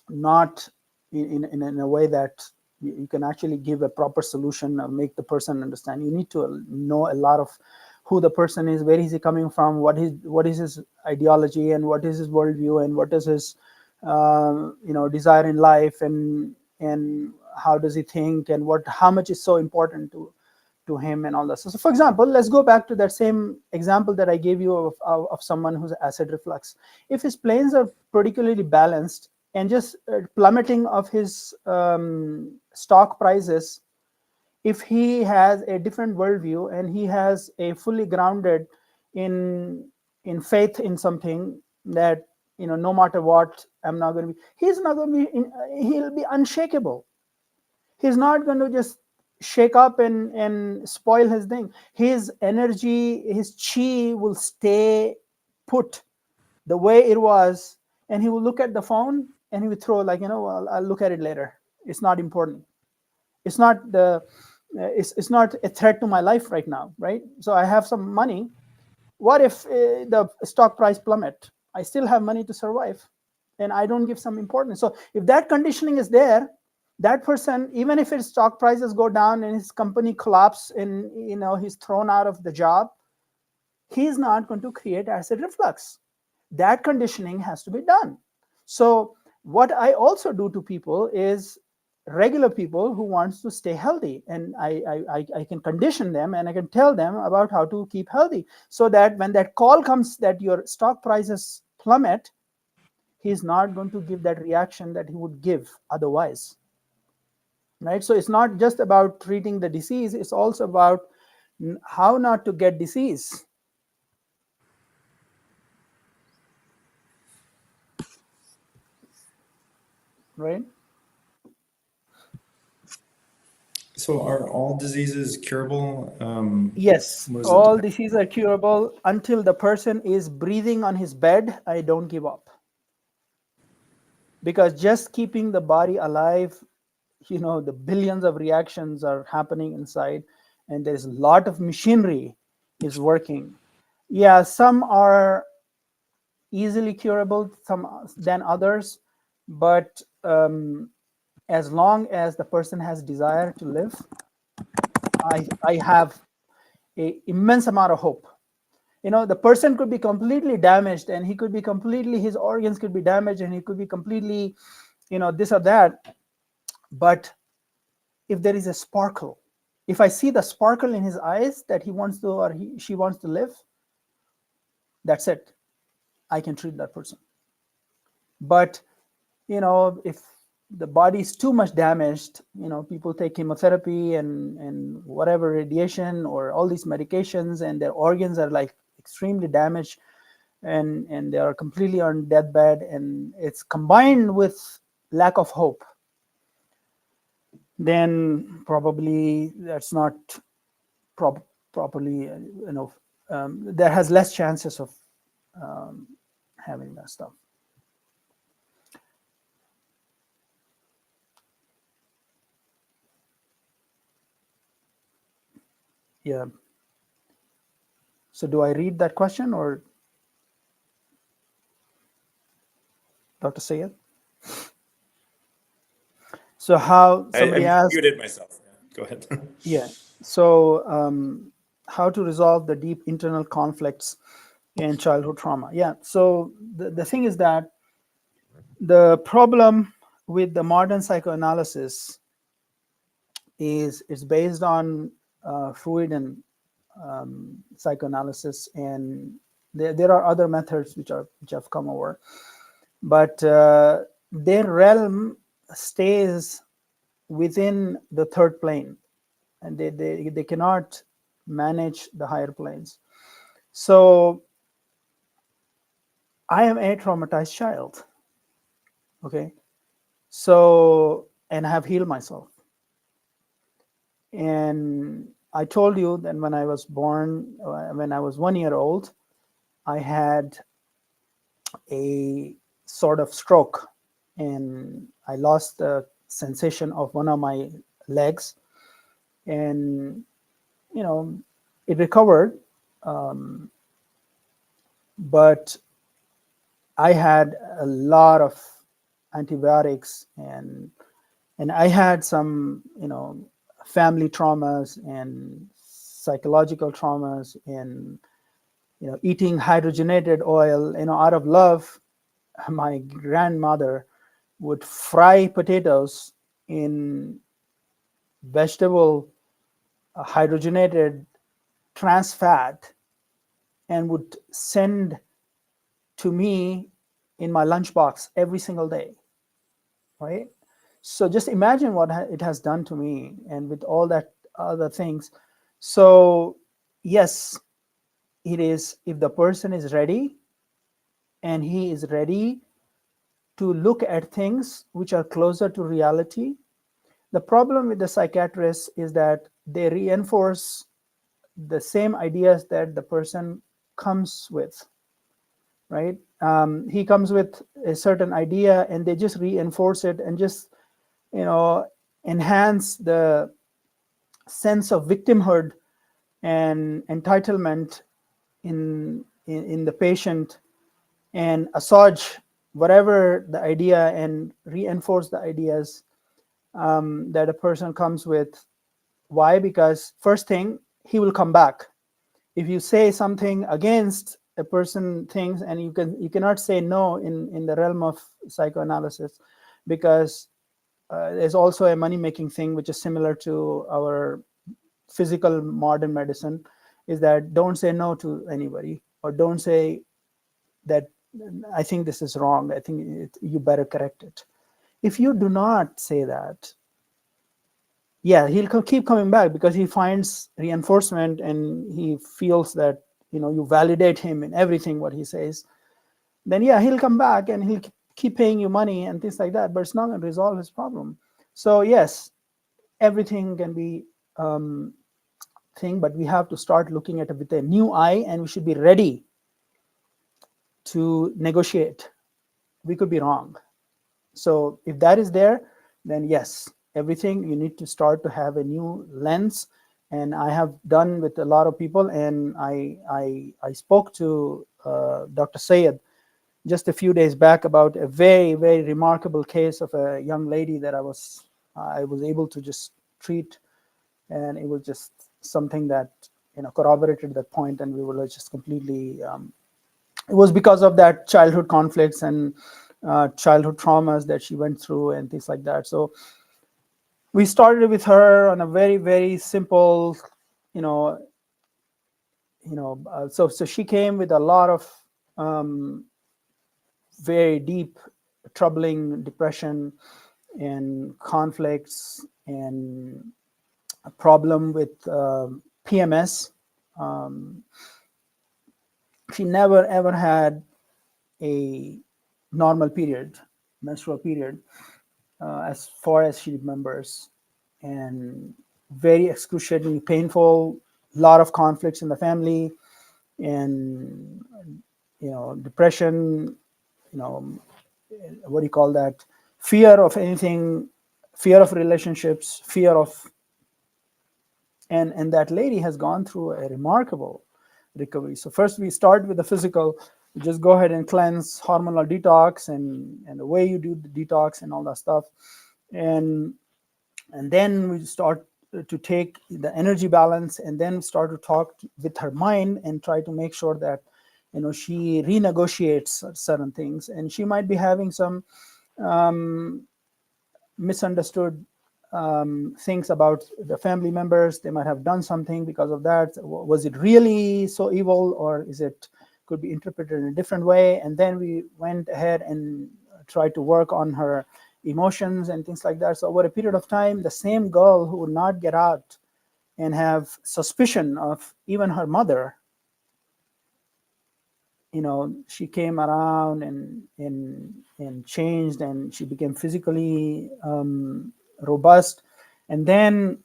not in a way that you can actually give a proper solution or make the person understand. You need to know a lot of who the person is, where is he coming from, what is his ideology, and what is his worldview, and what is his desire in life, and how does he think, and how much is so important to him, and all that. So for example, let's go back to that same example that I gave you of someone who's acid reflux. If his planes are particularly balanced, and just plummeting of his stock prices, if he has a different worldview and he has a fully grounded in faith in something, that no matter what, I'm not going to be, he's not going to be, he'll be unshakable. He's not going to just shake up and spoil his thing. His energy, his chi will stay put the way it was, and he will look at the phone and he will throw, like, well, I'll look at it later. It's not important. It's not it's not a threat to my life right now, right? So I have some money. What if the stock price plummet? I still have money to survive, and I don't give some importance. So if that conditioning is there, that person, even if his stock prices go down and his company collapse and he's thrown out of the job, he's not going to create acid reflux. That conditioning has to be done. So what I also do to people is, regular people who wants to stay healthy, and I can condition them, and I can tell them about how to keep healthy, so that when that call comes that your stock prices plummet, he's not going to give that reaction that he would give otherwise, right? So it's not just about treating the disease, it's also about how not to get disease. Right? So are all diseases curable? Yes, What is it? all diseases are curable until the person is breathing on his bed. I don't give up. Because just keeping the body alive, the billions of reactions are happening inside, and there's a lot of machinery is working. Yeah, some are easily curable, some than others, but as long as the person has desire to live, I have an immense amount of hope. The person could be completely damaged, and his organs could be damaged, and he could be completely, this or that. But if there is a sparkle, if I see the sparkle in his eyes that he wants to, or she wants to live, that's it. I can treat that person. But, if the body is too much damaged, people take chemotherapy and whatever, radiation or all these medications, and their organs are like extremely damaged, and they are completely on deathbed, and it's combined with lack of hope, then probably that's not properly, there has less chances of having that stuff. Yeah. So do I read that question or Dr. Sayed? So how I somebody asked, muted myself. Go ahead. yeah. So how to resolve the deep internal conflicts in childhood trauma? Yeah. So the thing is that the problem with the modern psychoanalysis is it's based on Freudian psychoanalysis, and there are other methods which have come over, but their realm stays within the third plane, and they cannot manage the higher planes. So I am a traumatized child, okay? So, and I have healed myself. And I told you that when I was born, when I was 1 year old, I had a sort of stroke, and I lost the sensation of one of my legs, and you know, it recovered, but I had a lot of antibiotics, and I had some, family traumas and psychological traumas, and eating hydrogenated oil, out of love. My grandmother would fry potatoes in vegetable hydrogenated trans fat and would send to me in my lunchbox every single day, right? So just imagine what it has done to me, and with all that other things. So yes, it is, if the person is ready, and he is ready to look at things which are closer to reality. The problem with the psychiatrists is that they reinforce the same ideas that the person comes with, right? He comes with a certain idea, and they just reinforce it and just, enhance the sense of victimhood and entitlement in the patient, and assuage whatever the idea and reinforce the ideas that a person comes with. Why? Because first thing, he will come back. If you say something against a person things, and you cannot say no in the realm of psychoanalysis, because there's also a money making thing which is similar to our physical modern medicine, is that don't say no to anybody, or don't say that I think this is wrong, I think you better correct it. If you do not say that, yeah, he'll keep coming back, because he finds reinforcement, and he feels that you validate him in everything what he says. Then yeah, he'll come back, and he'll keep paying you money and things like that, but it's not going to resolve his problem. So yes, everything can be thing, but we have to start looking at it with a new eye, and we should be ready to negotiate. We could be wrong. So if that is there, then yes, everything, you need to start to have a new lens. And I have done with a lot of people, and I spoke to Dr. Sayed just a few days back about a very, very remarkable case of a young lady that I was able to just treat, and it was just something that corroborated that point, and we were just completely. It was because of that childhood conflicts and childhood traumas that she went through and things like that. So we started with her on a very, very simple, so she came with a lot of very deep, troubling depression and conflicts, and a problem with PMS. She never ever had a normal period, menstrual period, as far as she remembers, and very excruciatingly painful. Lot of conflicts in the family, and depression. What do you call that? Fear of anything, fear of relationships, fear of And that lady has gone through a remarkable recovery. So first we start with the physical. You just go ahead and cleanse, hormonal detox, and the way you do the detox and all that stuff. And then we start to take the energy balance, and then start to talk with her mind and try to make sure that she renegotiates certain things. And she might be having some misunderstood things about the family members. They might have done something because of that. Was it really so evil, or is it could be interpreted in a different way? And then we went ahead and tried to work on her emotions and things like that. So over a period of time, the same girl who would not get out and have suspicion of even her mother, she came around and changed, and she became physically robust. And then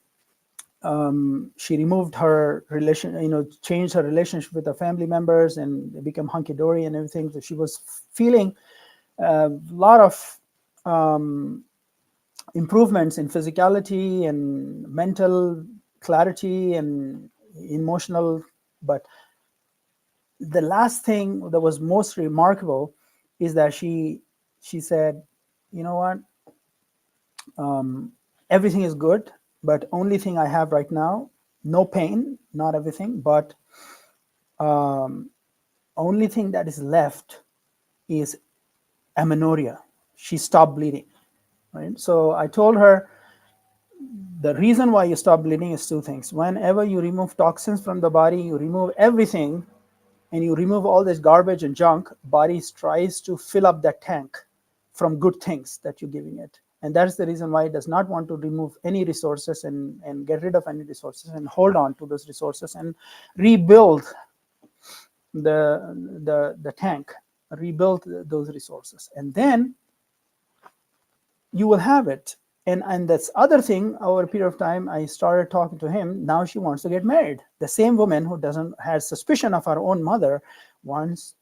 she removed her changed her relationship with her family members, and they became hunky-dory and everything. So she was feeling a lot of improvements in physicality and mental clarity and emotional. But the last thing that was most remarkable is that she said, you know what, everything is good, but only thing I have right now, no pain, not everything, but only thing that is left is amenorrhea. She stopped bleeding, right? So I told her, the reason why you stop bleeding is two things. Whenever you remove toxins from the body, you remove everything, and you remove all this garbage and junk, body tries to fill up that tank from good things that you're giving it. And that's the reason why it does not want to remove any resources and get rid of any resources and hold on to those resources and rebuild the tank, rebuild those resources. And then you will have it. And that's other thing, over a period of time, I started talking to him. Now she wants to get married. The same woman who doesn't have suspicion of her own mother once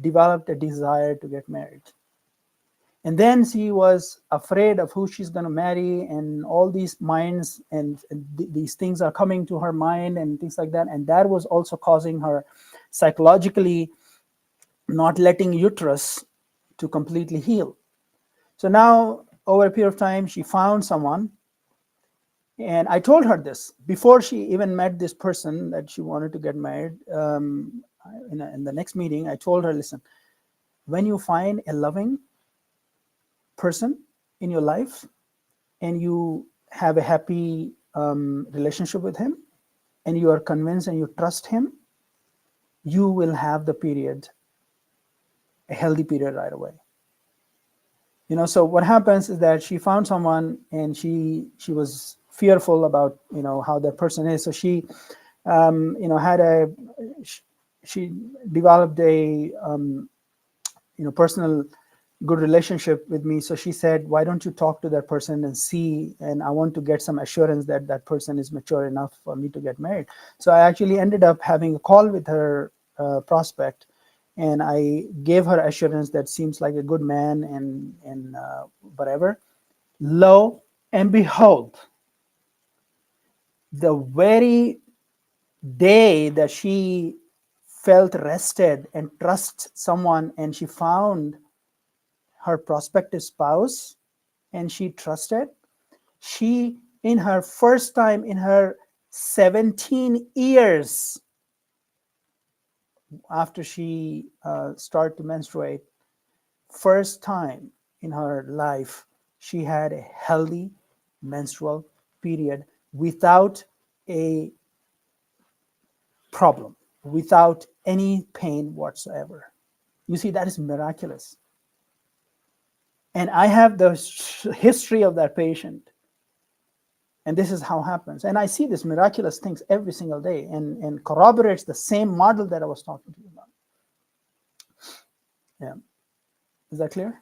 developed a desire to get married. And then she was afraid of who she's going to marry, and all these minds and these things are coming to her mind and things like that. And that was also causing her psychologically not letting uterus to completely heal. So now, over a period of time, she found someone. And I told her this before she even met this person that she wanted to get married. In the next meeting, I told her, listen, when you find a loving person in your life and you have a happy relationship with him, and you are convinced and you trust him, you will have the period, a healthy period right away. So what happens is that she found someone, and she was fearful about how that person is. So she she developed a personal good relationship with me. So she said, why don't you talk to that person and see, and I want to get some assurance that that person is mature enough for me to get married. So I actually ended up having a call with her prospect, and I gave her assurance that seems like a good man and whatever. Lo and behold, the very day that she felt rested and trust someone, and she found her prospective spouse and she trusted, she, in her first time in her 17 years after she started to menstruate, first time in her life, she had a healthy menstrual period without a problem, without any pain whatsoever. You see, that is miraculous. And I have the history of that patient. And this is how it happens. And I see these miraculous things every single day, and corroborates the same model that I was talking to you about. Yeah. Is that clear?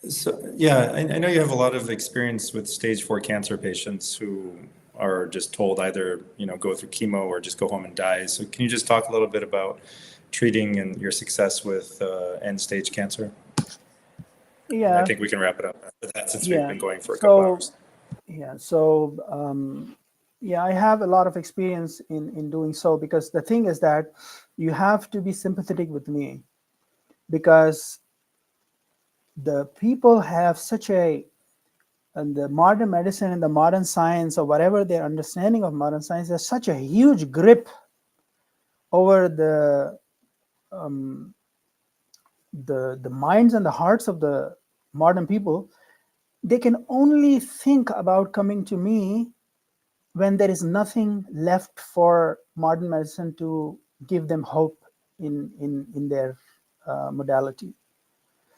So, yeah, I know you have a lot of experience with stage 4 cancer patients who are just told either, go through chemo or just go home and die. So can you just talk a little bit about treating and your success with end-stage cancer? And I Yeah. think we can wrap it up after that, since we've Yeah. been going for a couple So, hours. yeah. So, Yeah, I have a lot of experience in doing so, because the thing is that you have to be sympathetic with me, because the people have such a, and the modern medicine and the modern science, or whatever their understanding of modern science, has such a huge grip over the minds and the hearts of the modern people. They can only think about coming to me when there is nothing left for modern medicine to give them hope in their modality.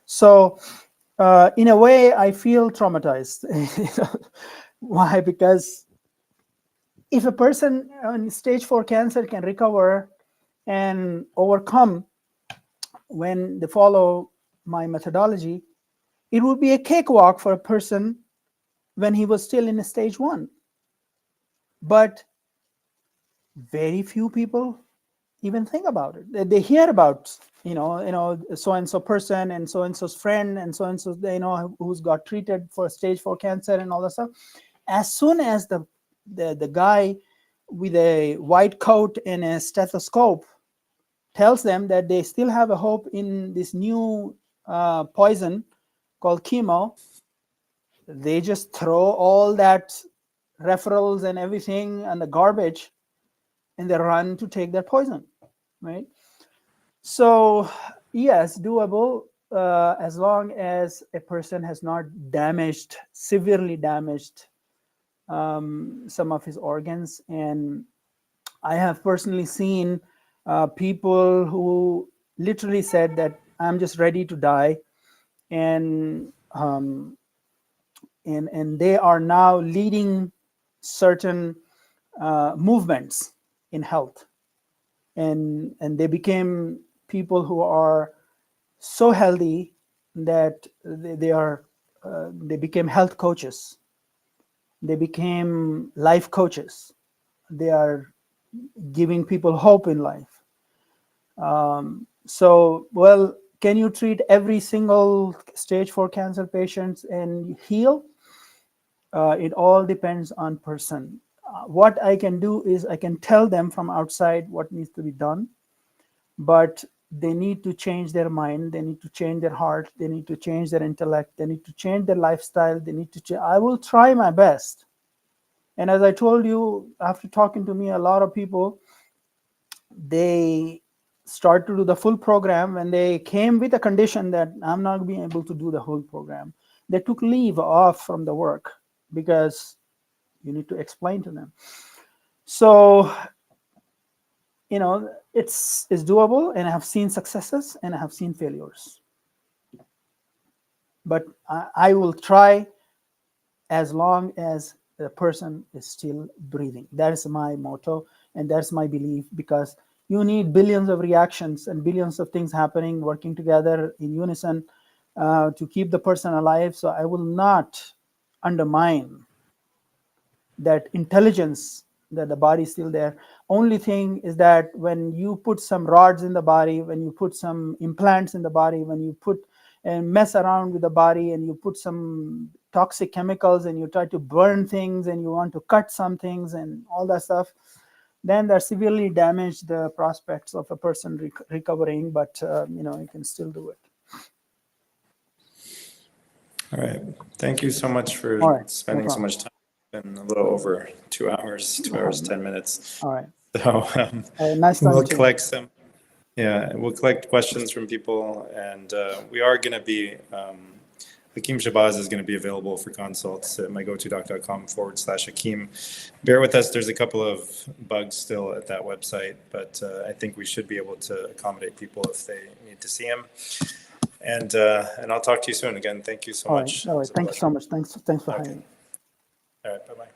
So in a way, I feel traumatized. Why? Because if a person on stage 4 cancer can recover and overcome when they follow my methodology, it would be a cakewalk for a person when he was still in stage 1. But very few people even think about it. They hear about, so and so person and so's friend and so's, who's got treated for stage 4 cancer and all that stuff. As soon as the guy with a white coat and a stethoscope tells them that they still have a hope in this new poison called chemo, they just throw all that referrals and everything and the garbage, and they run to take their poison, right? So yes, doable, as long as a person has not severely damaged some of his organs. And I have personally seen people who literally said that I'm just ready to die, and they are now leading certain movements in health, and they became people who are so healthy that they became health coaches, they became life coaches, they are giving people hope in life. So, well, can you treat every single stage 4 cancer patients and heal? It all depends on person. What I can do is I can tell them from outside what needs to be done, but they need to change their mind, they need to change their heart, they need to change their intellect, they need to change their lifestyle, they need to change. I will try my best. And as I told you, after talking to me, a lot of people, they start to do the full program when they came with a condition that I'm not being able to do the whole program. They took leave off from the work because you need to explain to them. So, it's doable, and I have seen successes and I have seen failures. But I will try as long as the person is still breathing. That is my motto, and that's my belief, because you need billions of reactions and billions of things happening, working together in unison to keep the person alive. So I will not undermine that intelligence that the body is still there. Only thing is that when you put some rods in the body, when you put some implants in the body, when you put and mess around with the body and you put some toxic chemicals and you try to burn things and you want to cut some things and all that stuff, then that severely damage the prospects of a person recovering. But you can still do it. All right. Thank you so much for All right, spending so much time. It's been a little over 2 hours, 2 hours, 10 minutes. All right. So Nice we'll talking to you. collect some. Yeah, we'll collect questions from people, and we are going to be, Hakim Shabaz is going to be available for consults at mygotodoc.com/Hakim. Bear with us, there's a couple of bugs still at that website, but I think we should be able to accommodate people if they need to see him. And I'll talk to you soon. Again, thank you so much. All right. Thank you so much. Thanks for having me. All right, bye-bye.